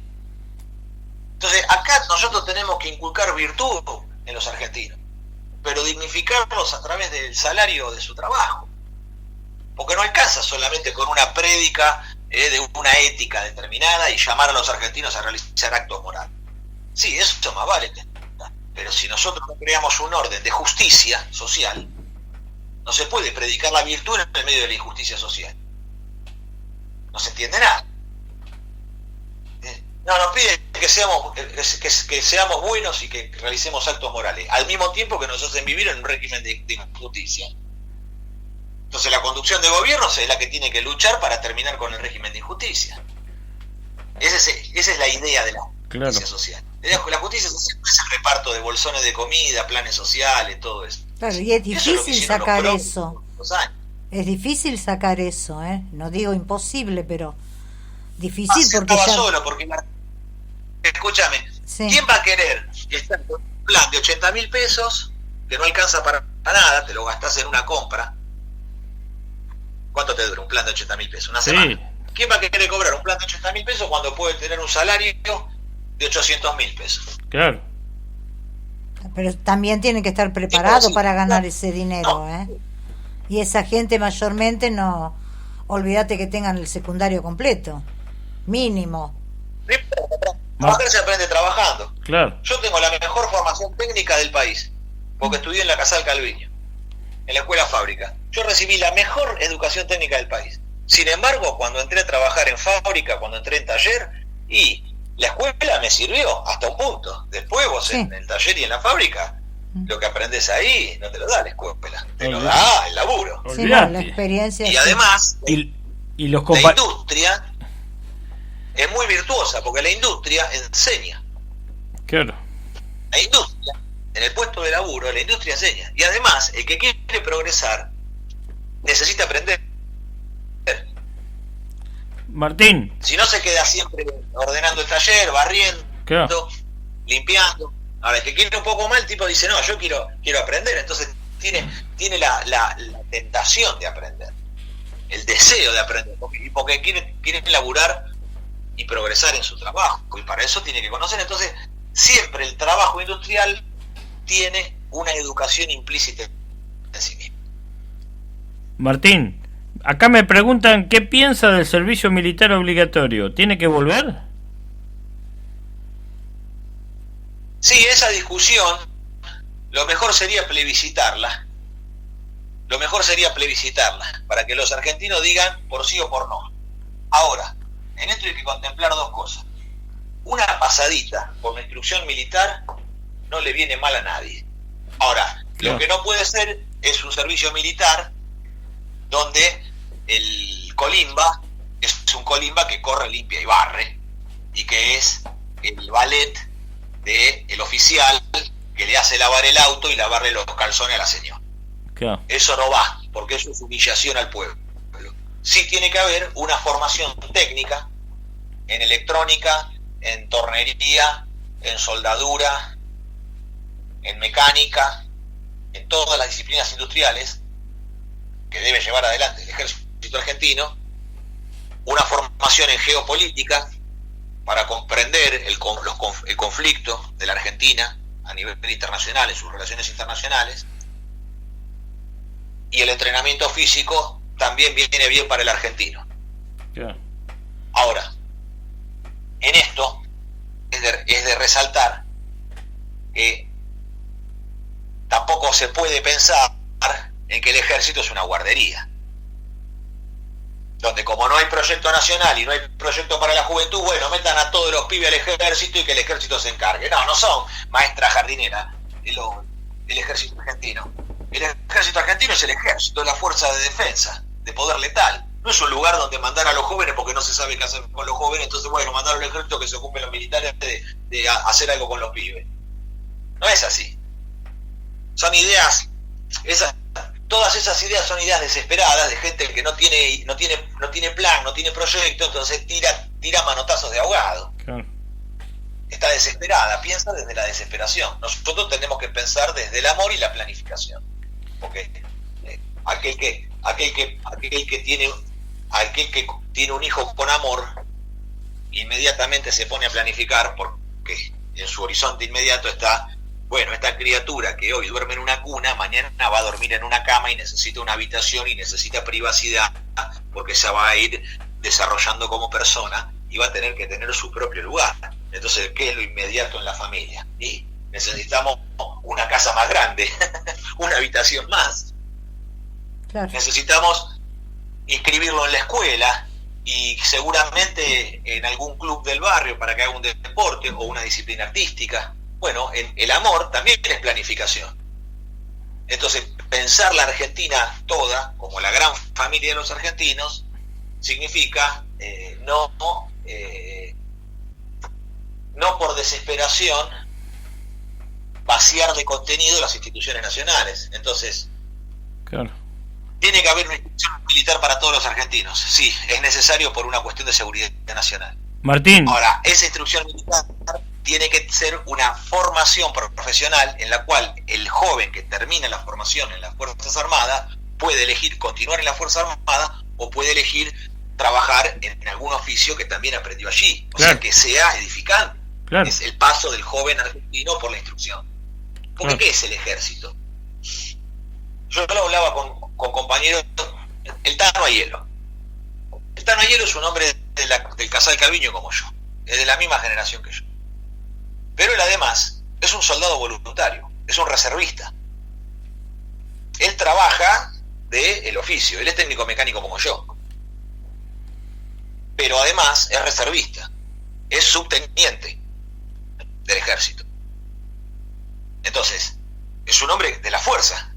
Entonces, acá nosotros tenemos que inculcar virtud en los argentinos, pero dignificarlos a través del salario de su trabajo. Porque no alcanza solamente con una prédica de una ética determinada y llamar a los argentinos a realizar actos morales. Sí, eso más vale. Pero si nosotros no creamos un orden de justicia social, no se puede predicar la virtud en el medio de la injusticia social. No se entiende nada. No, nos piden que seamos buenos y que realicemos actos morales, al mismo tiempo que nos hacen vivir en un régimen de injusticia. Entonces la conducción de gobiernos es la que tiene que luchar para terminar con el régimen de injusticia. Esa es la idea de la justicia social. La justicia social es el reparto de bolsones de comida, planes sociales, todo eso. Claro, y es difícil sacar eso. Es difícil sacar eso, ¿eh? No digo imposible, pero difícil porque ya... solo, porque escúchame, sí. ¿Quién va a querer estar con un plan de 80.000 pesos que no alcanza para nada, te lo gastás en una compra? ¿Cuánto te dura un plan de 80.000 pesos? ¿Una semana? ¿Quién va a querer cobrar un plan de 80.000 pesos cuando puede tener un salario de 800.000 pesos? Claro. Pero también tienen que estar preparados para ganar ese dinero, ¿eh? Y esa gente mayormente no... Olvídate que tengan el secundario completo. Mínimo. Trabajar se aprende trabajando. Claro. Yo tengo la mejor formación técnica del país, porque estudié en la Casal Calviño, en la escuela fábrica. Yo recibí la mejor educación técnica del país. Sin embargo, cuando entré a trabajar en fábrica, cuando entré en taller, y la escuela me sirvió hasta un punto. Después vos en el taller y en la fábrica, lo que aprendes ahí no te lo da la escuela, te lo da el laburo. Sí, no, la experiencia. Y además, y la industria es muy virtuosa, porque la industria enseña. Claro. La industria, en el puesto de laburo, la industria enseña. Y además, el que quiere progresar necesita aprender. Martín. Si no, se queda siempre ordenando el taller, barriendo, claro, limpiando. Ahora, el que quiere un poco más, el tipo dice, no, yo quiero aprender. Entonces tiene la tentación de aprender, el deseo de aprender, porque quiere laburar y progresar en su trabajo, y para eso tiene que conocer. Entonces, siempre el trabajo industrial tiene una educación implícita en sí mismo. Martín, Acá me preguntan qué piensa del servicio militar obligatorio. ¿Tiene que volver? Sí, esa discusión, lo mejor sería plebiscitarla. Lo mejor sería plebiscitarla, para que los argentinos digan por sí o por no. Ahora, en esto hay que contemplar dos cosas. Una pasadita por la instrucción militar no le viene mal a nadie. Ahora, lo que no puede ser es un servicio militar donde el colimba es un colimba que corre, limpia y barre, y que es el valet del oficial que le hace lavar el auto y lavarle los calzones a la señora. Claro. Eso no va, porque eso es humillación al pueblo. Sí tiene que haber una formación técnica en electrónica, en tornería, en soldadura, en mecánica, en todas las disciplinas industriales que debe llevar adelante el ejército argentino, una formación en geopolítica para comprender el conflicto de la Argentina a nivel internacional, en sus relaciones internacionales, y el entrenamiento físico también viene bien para el argentino. Yeah. Ahora, en esto es de resaltar que tampoco se puede pensar en que el ejército es una guardería, donde como no hay proyecto nacional y no hay proyecto para la juventud, bueno, metan a todos los pibes al ejército y que el ejército se encargue. No son maestra jardinera el ejército argentino. El ejército argentino es el ejército, la fuerza de defensa, de poder letal. No es un lugar donde mandar a los jóvenes porque no se sabe qué hacer con los jóvenes, entonces bueno, mandar al ejército que se ocupen los militares de hacer algo con los pibes. No es así. Son ideas, todas esas ideas son ideas desesperadas de gente que no tiene plan, no tiene proyecto, entonces tira manotazos de ahogado. Claro. Está desesperada, piensa desde la desesperación. Nosotros tenemos que pensar desde el amor y la planificación. Porque aquel que tiene un hijo con amor inmediatamente se pone a planificar, porque en su horizonte inmediato está, bueno, esta criatura que hoy duerme en una cuna, mañana va a dormir en una cama y necesita una habitación y necesita privacidad, porque se va a ir desarrollando como persona y va a tener que tener su propio lugar. Entonces, ¿qué es lo inmediato en la familia? Y necesitamos una casa más grande, una habitación más. Claro. Necesitamos inscribirlo en la escuela y seguramente en algún club del barrio para que haga un deporte o una disciplina artística. Bueno, el amor también es planificación. Entonces, pensar la Argentina toda como la gran familia de los argentinos significa no por desesperación vaciar de contenido las instituciones nacionales. Entonces, claro, tiene que haber una institución militar para todos los argentinos. Sí, es necesario por una cuestión de seguridad nacional. Martín. Ahora, esa instrucción militar tiene que ser una formación profesional en la cual el joven que termina la formación en las Fuerzas Armadas puede elegir continuar en la Fuerza Armada o puede elegir trabajar en algún oficio que también aprendió allí. O sea, que sea edificante. Claro. Es el paso del joven argentino por la instrucción. Porque ¿qué es el ejército? Yo lo hablaba con compañeros. El Tano Aiello. El Tano Aiello es un hombre del Casal Calviño como yo. Es de la misma generación que yo. Pero él además es un soldado voluntario. Es un reservista. Él trabaja del oficio. Él es técnico mecánico como yo. Pero además es reservista. Es subteniente del ejército. Entonces, es un hombre de la fuerza.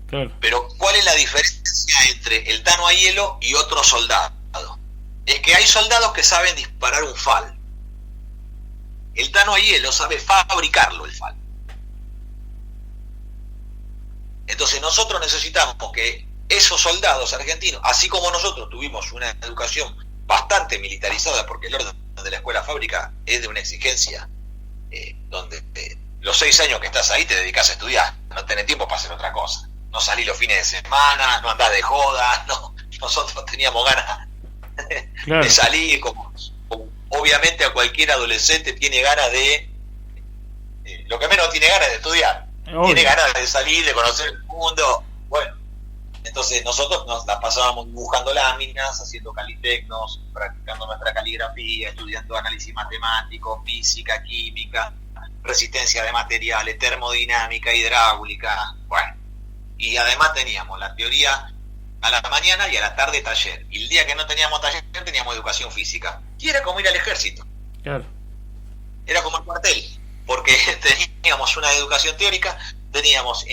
Claro. Pero ¿cuál es la diferencia entre el Tano Aiello y otro soldado? Es que hay soldados que saben disparar un FAL. El Tano Aiello sabe fabricarlo, el FAL. Entonces nosotros necesitamos que esos soldados argentinos, así como nosotros tuvimos una educación bastante militarizada, porque el orden de la escuela fábrica es de una exigencia donde los 6 años que estás ahí te dedicas a estudiar, no tenés tiempo para hacer otra cosa, no salís los fines de semana, no andás de joda, no, nosotros teníamos ganas de salir, como obviamente a cualquier adolescente tiene ganas de lo que menos tiene ganas de estudiar, tiene ganas de salir, de conocer el mundo. Bueno, Entonces nosotros nos la pasábamos dibujando láminas, haciendo calitecnos, practicando nuestra caligrafía, estudiando análisis matemático, física, química, resistencia de materiales, termodinámica, hidráulica, bueno. Y además teníamos la teoría a la mañana y a la tarde taller. Y el día que no teníamos taller teníamos educación física. Y era como ir al ejército. Claro. Era como el cuartel, porque teníamos una educación teórica, teníamos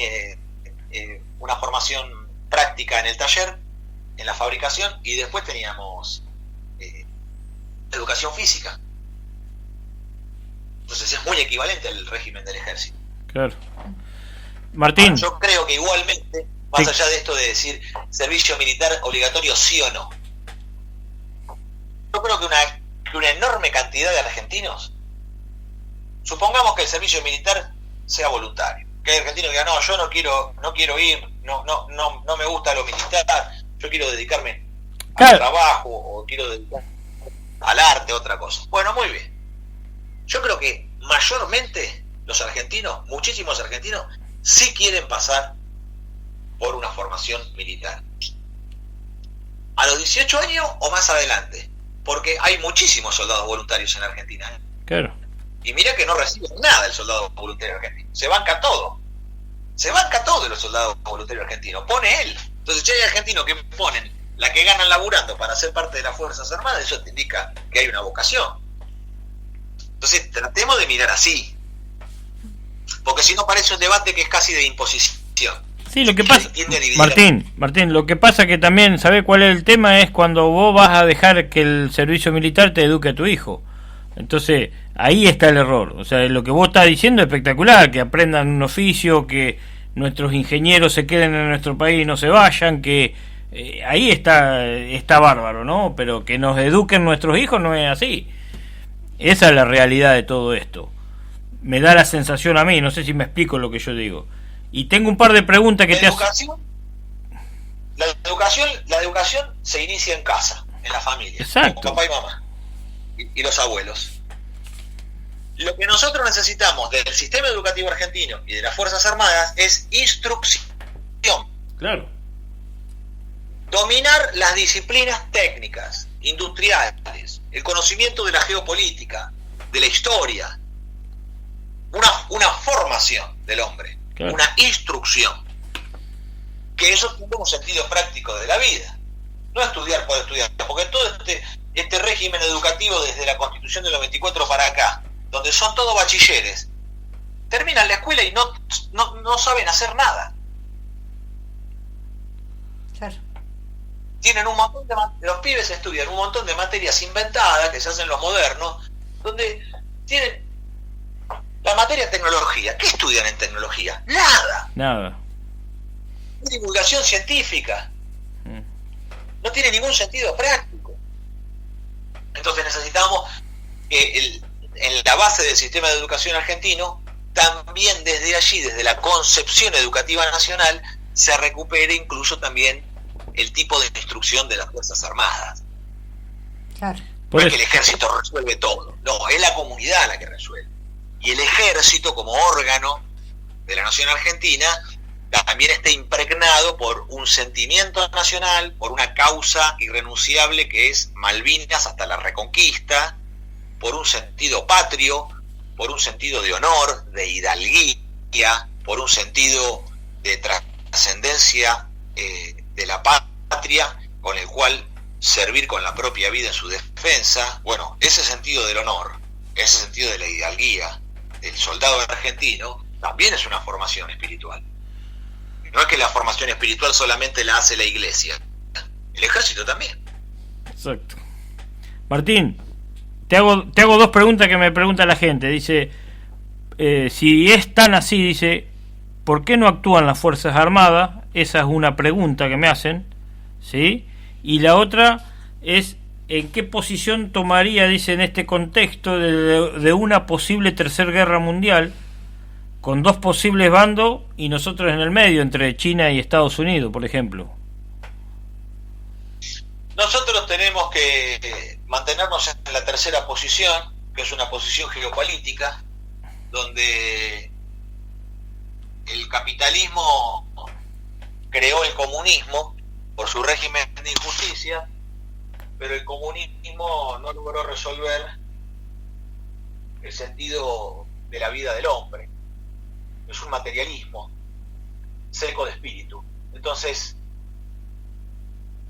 una formación práctica en el taller, en la fabricación, y después teníamos educación física. Entonces es muy equivalente al régimen del ejército. Claro. Martín. Yo creo que igualmente, más allá de esto de decir servicio militar obligatorio sí o no, yo creo que una enorme cantidad de argentinos, supongamos que el servicio militar sea voluntario, que hay argentinos que digan, no, yo no quiero ir, no me gusta lo militar, yo quiero dedicarme al trabajo, o quiero dedicarme al arte, otra cosa. Bueno, muy bien. Yo creo que mayormente los argentinos, muchísimos argentinos, sí quieren pasar por una formación militar. A los 18 años o más adelante, porque hay muchísimos soldados voluntarios en Argentina. Claro. Y mira que no reciben nada el soldado voluntario argentino. Se banca todo de los soldados voluntarios argentinos. Pone él. Entonces, si hay argentinos que ponen la que ganan laburando para ser parte de las Fuerzas Armadas, eso te indica que hay una vocación. Entonces, tratemos de mirar así. Porque si no parece un debate que es casi de imposición. Sí, lo que pasa, Martín, lo que pasa que también, ¿sabés cuál es el tema? Es cuando vos vas a dejar que el servicio militar te eduque a tu hijo. Entonces, ahí está el error. O sea, lo que vos estás diciendo es espectacular, que aprendan un oficio, que nuestros ingenieros se queden en nuestro país y no se vayan, que ahí está bárbaro, ¿no? Pero que nos eduquen nuestros hijos no es así. Esa es la realidad de todo esto. Me da la sensación a mí, no sé si me explico lo que yo digo. Y tengo un par de preguntas que La educación se inicia en casa, en la familia. Exacto. Con papá y mamá. Y los abuelos. Lo que nosotros necesitamos del sistema educativo argentino y de las Fuerzas Armadas es instrucción. Claro. Dominar las disciplinas técnicas, industriales, el conocimiento de la geopolítica, de la historia, una formación del hombre, claro. Una instrucción, que eso tiene un sentido práctico de la vida, no estudiar por estudiar, porque todo este régimen educativo desde la Constitución del 94 para acá, donde son todos bachilleres, terminan la escuela y no saben hacer nada. Claro. Tienen un montón los pibes estudian un montón de materias inventadas que se hacen los modernos, donde tienen la materia tecnología. ¿Qué estudian en tecnología? Nada. Divulgación científica. No tiene ningún sentido práctico. Entonces necesitamos que en la base del sistema de educación argentino, también desde allí, desde la concepción educativa nacional, se recupere incluso también el tipo de instrucción de las Fuerzas Armadas. Claro. No es que el ejército resuelve todo, no, es la comunidad la que resuelve. Y el ejército, como órgano de la nación argentina, también está impregnado por un sentimiento nacional, por una causa irrenunciable que es Malvinas hasta la Reconquista, por un sentido patrio, por un sentido de honor, de hidalguía, por un sentido de trascendencia de la patria, con el cual servir con la propia vida en su defensa. Bueno, ese sentido del honor, ese sentido de la hidalguía del soldado argentino, también es una formación espiritual. No es que la formación espiritual solamente la hace la iglesia, el ejército también. Exacto. Martín, te hago dos preguntas que me pregunta la gente. Dice, si es tan así, dice, ¿por qué no actúan las Fuerzas Armadas? Esa es una pregunta que me hacen, ¿sí? Y la otra es, ¿en qué posición tomaría, dice, en este contexto de una posible tercera guerra mundial, con dos posibles bandos y nosotros en el medio, entre China y Estados Unidos, por ejemplo? Nosotros tenemos que mantenernos en la tercera posición, que es una posición geopolítica, donde el capitalismo creó el comunismo por su régimen de injusticia, pero el comunismo no logró resolver el sentido de la vida del hombre. Es un materialismo seco de espíritu. Entonces,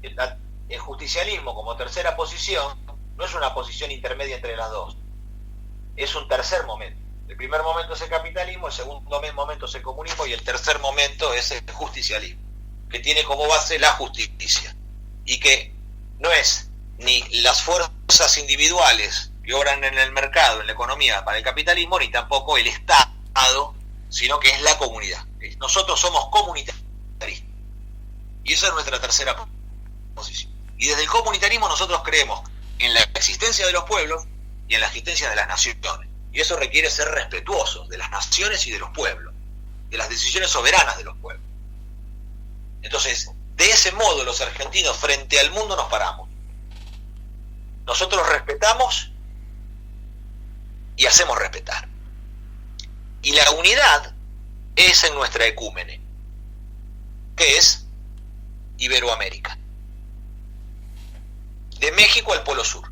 el justicialismo como tercera posición no es una posición intermedia entre las dos, es un tercer momento. El primer momento es el capitalismo, el segundo momento es el comunismo y el tercer momento es el justicialismo, que tiene como base la justicia y que no es ni las fuerzas individuales que obran en el mercado, en la economía para el capitalismo, ni tampoco el Estado, sino que es la comunidad. Nosotros somos comunitaristas y esa es nuestra tercera posición. Y desde el comunitarismo nosotros creemos en la existencia de los pueblos y en la existencia de las naciones. Y eso requiere ser respetuosos de las naciones y de los pueblos, de las decisiones soberanas de los pueblos. Entonces, de ese modo los argentinos frente al mundo nos paramos. Nosotros respetamos y hacemos respetar. Y la unidad es en nuestra ecúmene, que es Iberoamérica. De México al Polo Sur.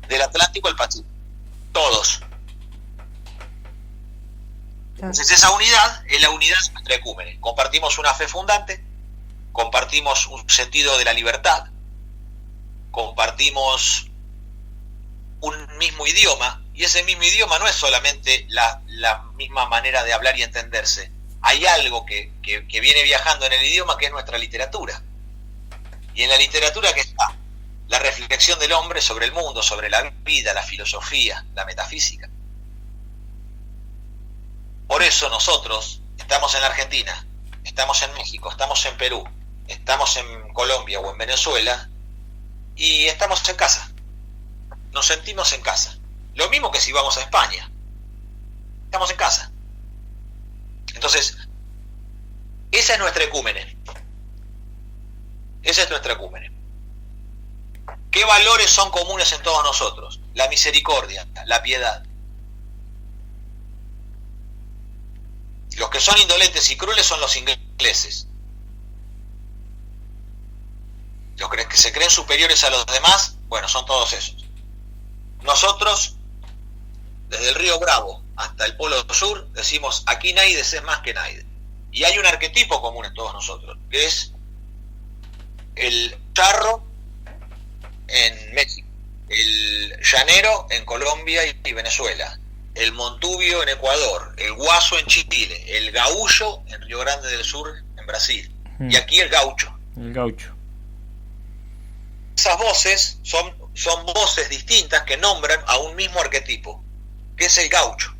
Del Atlántico al Pacífico. Todos. Entonces esa unidad es la unidad de nuestra ecúmene. Compartimos una fe fundante, compartimos un sentido de la libertad, compartimos un mismo idioma, y ese mismo idioma no es solamente la misma manera de hablar y entenderse. Hay algo que viene viajando en el idioma, que es nuestra literatura. Y en la literatura que está la reflexión del hombre sobre el mundo, sobre la vida, la filosofía, la metafísica. Por eso nosotros estamos en la Argentina, estamos en México, estamos en Perú, estamos en Colombia o en Venezuela y estamos en casa. Nos sentimos en casa. Lo mismo que si vamos a España. Estamos en casa. Entonces, esa es nuestra ecúmene. Esa es nuestra ecúmene. ¿Qué valores son comunes en todos nosotros? La misericordia, la piedad. Los que son indolentes y crueles son los ingleses. Los que se creen superiores a los demás, bueno, son todos esos. Nosotros, desde el río Bravo hasta el Polo Sur, decimos, aquí Naides es más que Naides. Y hay un arquetipo común en todos nosotros, que es el charro en México, el llanero en Colombia y Venezuela, el montubio en Ecuador, el guaso en Chile, el gaúcho en Río Grande del Sur en Brasil, y aquí el gaucho. El gaucho. Esas voces son voces distintas que nombran a un mismo arquetipo, que es el gaucho.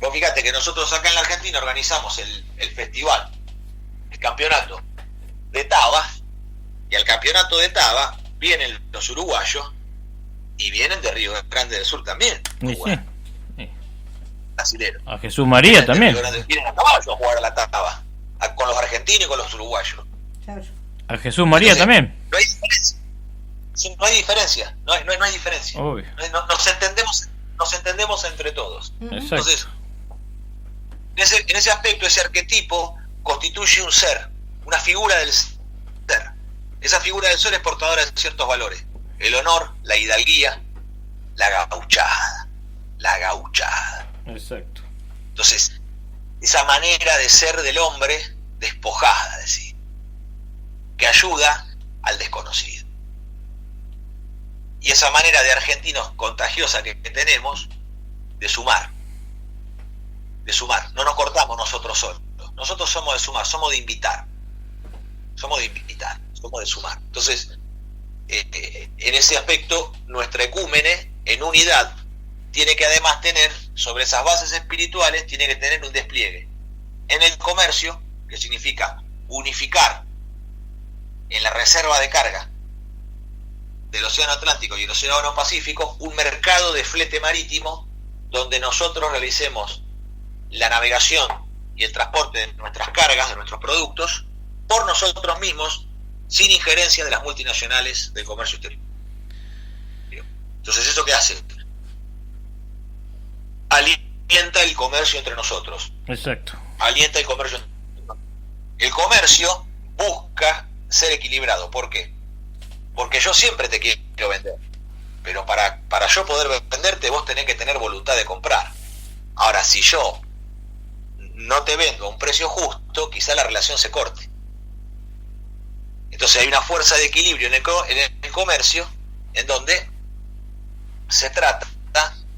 Vos fíjate que nosotros acá en la Argentina organizamos el festival, el campeonato de Taba, y al campeonato de Taba vienen los uruguayos y vienen de Río Grande del Sur también. Sí. Brasilero. A Jesús María también. Vienen a caballo a jugar a la Taba, con los argentinos y con los uruguayos. A Jesús María. Entonces, también. No hay diferencia. Sí, no hay diferencia. No hay diferencia. Obvio. Nos entendemos entre todos. Exacto. Entonces, en ese aspecto, ese arquetipo constituye un ser, una figura del ser. Esa figura del ser es portadora de ciertos valores: el honor, la hidalguía, la gauchada. Exacto. Entonces, esa manera de ser del hombre despojada, decir, que ayuda al desconocido. Y esa manera de argentinos contagiosa que tenemos de sumar. No nos cortamos nosotros solos. Nosotros somos de sumar, somos de invitar. Somos de sumar. Entonces, en ese aspecto, nuestra ecúmene, en unidad, tiene que además tener, sobre esas bases espirituales, tiene que tener un despliegue. En el comercio, que significa unificar en la reserva de carga del Océano Atlántico y el Océano Pacífico, un mercado de flete marítimo donde nosotros realicemos la navegación y el transporte de nuestras cargas, de nuestros productos, por nosotros mismos, sin injerencia de las multinacionales del comercio exterior. Entonces, ¿eso qué hace? alienta el comercio entre nosotros. Exacto. Alienta el comercio. El comercio busca ser equilibrado. ¿Por qué? Porque yo siempre te quiero vender. Pero para yo poder venderte, vos tenés que tener voluntad de comprar. Ahora, si yo no te vendo a un precio justo, quizá la relación se corte. Entonces hay una fuerza de equilibrio en el comercio, en donde se trata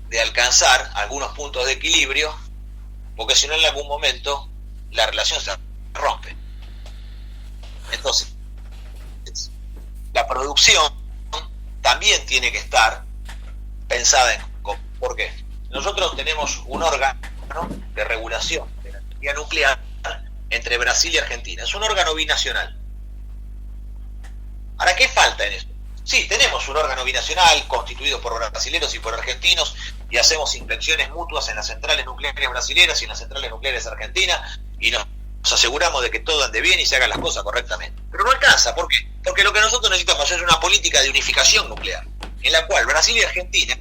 de alcanzar algunos puntos de equilibrio, porque si no en algún momento la relación se rompe. Entonces, la producción también tiene que estar pensada en ¿por qué? Nosotros tenemos un órgano de regulación de la energía nuclear entre Brasil y Argentina. Es un órgano binacional. Ahora, ¿qué falta en esto? Sí, tenemos un órgano binacional constituido por brasileños y por argentinos, y hacemos inspecciones mutuas en las centrales nucleares brasileras y en las centrales nucleares argentinas, y nos aseguramos de que todo ande bien y se hagan las cosas correctamente. Pero no alcanza, ¿por qué? Porque lo que nosotros necesitamos es una política de unificación nuclear, en la cual Brasil y Argentina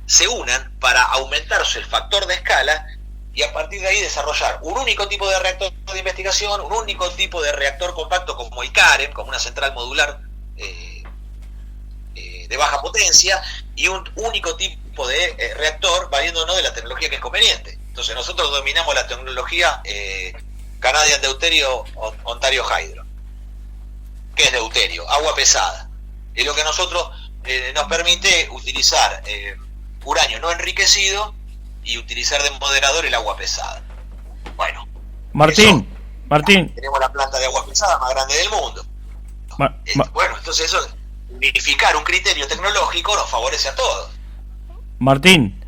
se unan para aumentarse el factor de escala y a partir de ahí desarrollar un único tipo de reactor de investigación, un único tipo de reactor compacto como el CAREM, como una central modular de baja potencia, y un único tipo de reactor valiéndonos de la tecnología que es conveniente. Entonces nosotros dominamos la tecnología Canadian Deuterio Ontario Hydro, que es deuterio, agua pesada. Es lo que nosotros nos permite utilizar uranio no enriquecido y utilizar de moderador el agua pesada. Bueno, Martín, tenemos la planta de agua pesada más grande del mundo. Bueno, entonces eso, unificar un criterio tecnológico nos favorece a todos. Martín,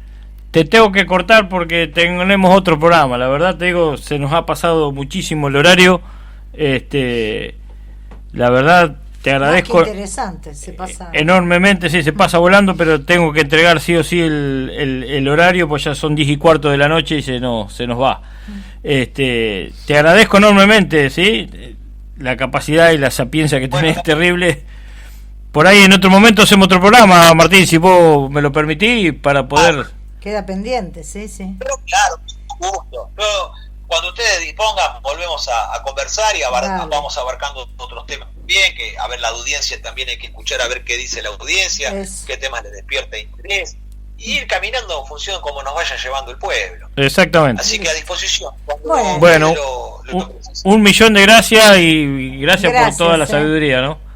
te tengo que cortar porque tenemos otro programa. La verdad te digo, se nos ha pasado muchísimo el horario. La verdad te agradezco. Qué interesante, se pasa enormemente, sí, se pasa volando, pero tengo que entregar sí o sí el horario, pues ya son 10:15 de la noche y se nos va. Te agradezco enormemente, sí, la capacidad y la sapiencia que tenés, terrible. Por ahí en otro momento hacemos otro programa, Martín, si vos me lo permitís, para poder... Queda pendiente, sí. Pero claro, gusto. Pero cuando ustedes dispongan, volvemos a conversar y vamos abarcando otros temas bien, que a ver, la audiencia también hay que escuchar a ver qué dice la audiencia, qué temas le despierta interés, y ir caminando en función de cómo nos vaya llevando el pueblo. Exactamente. Así que a disposición. Bueno, un millón de gracias y gracias por toda la sabiduría, ¿no?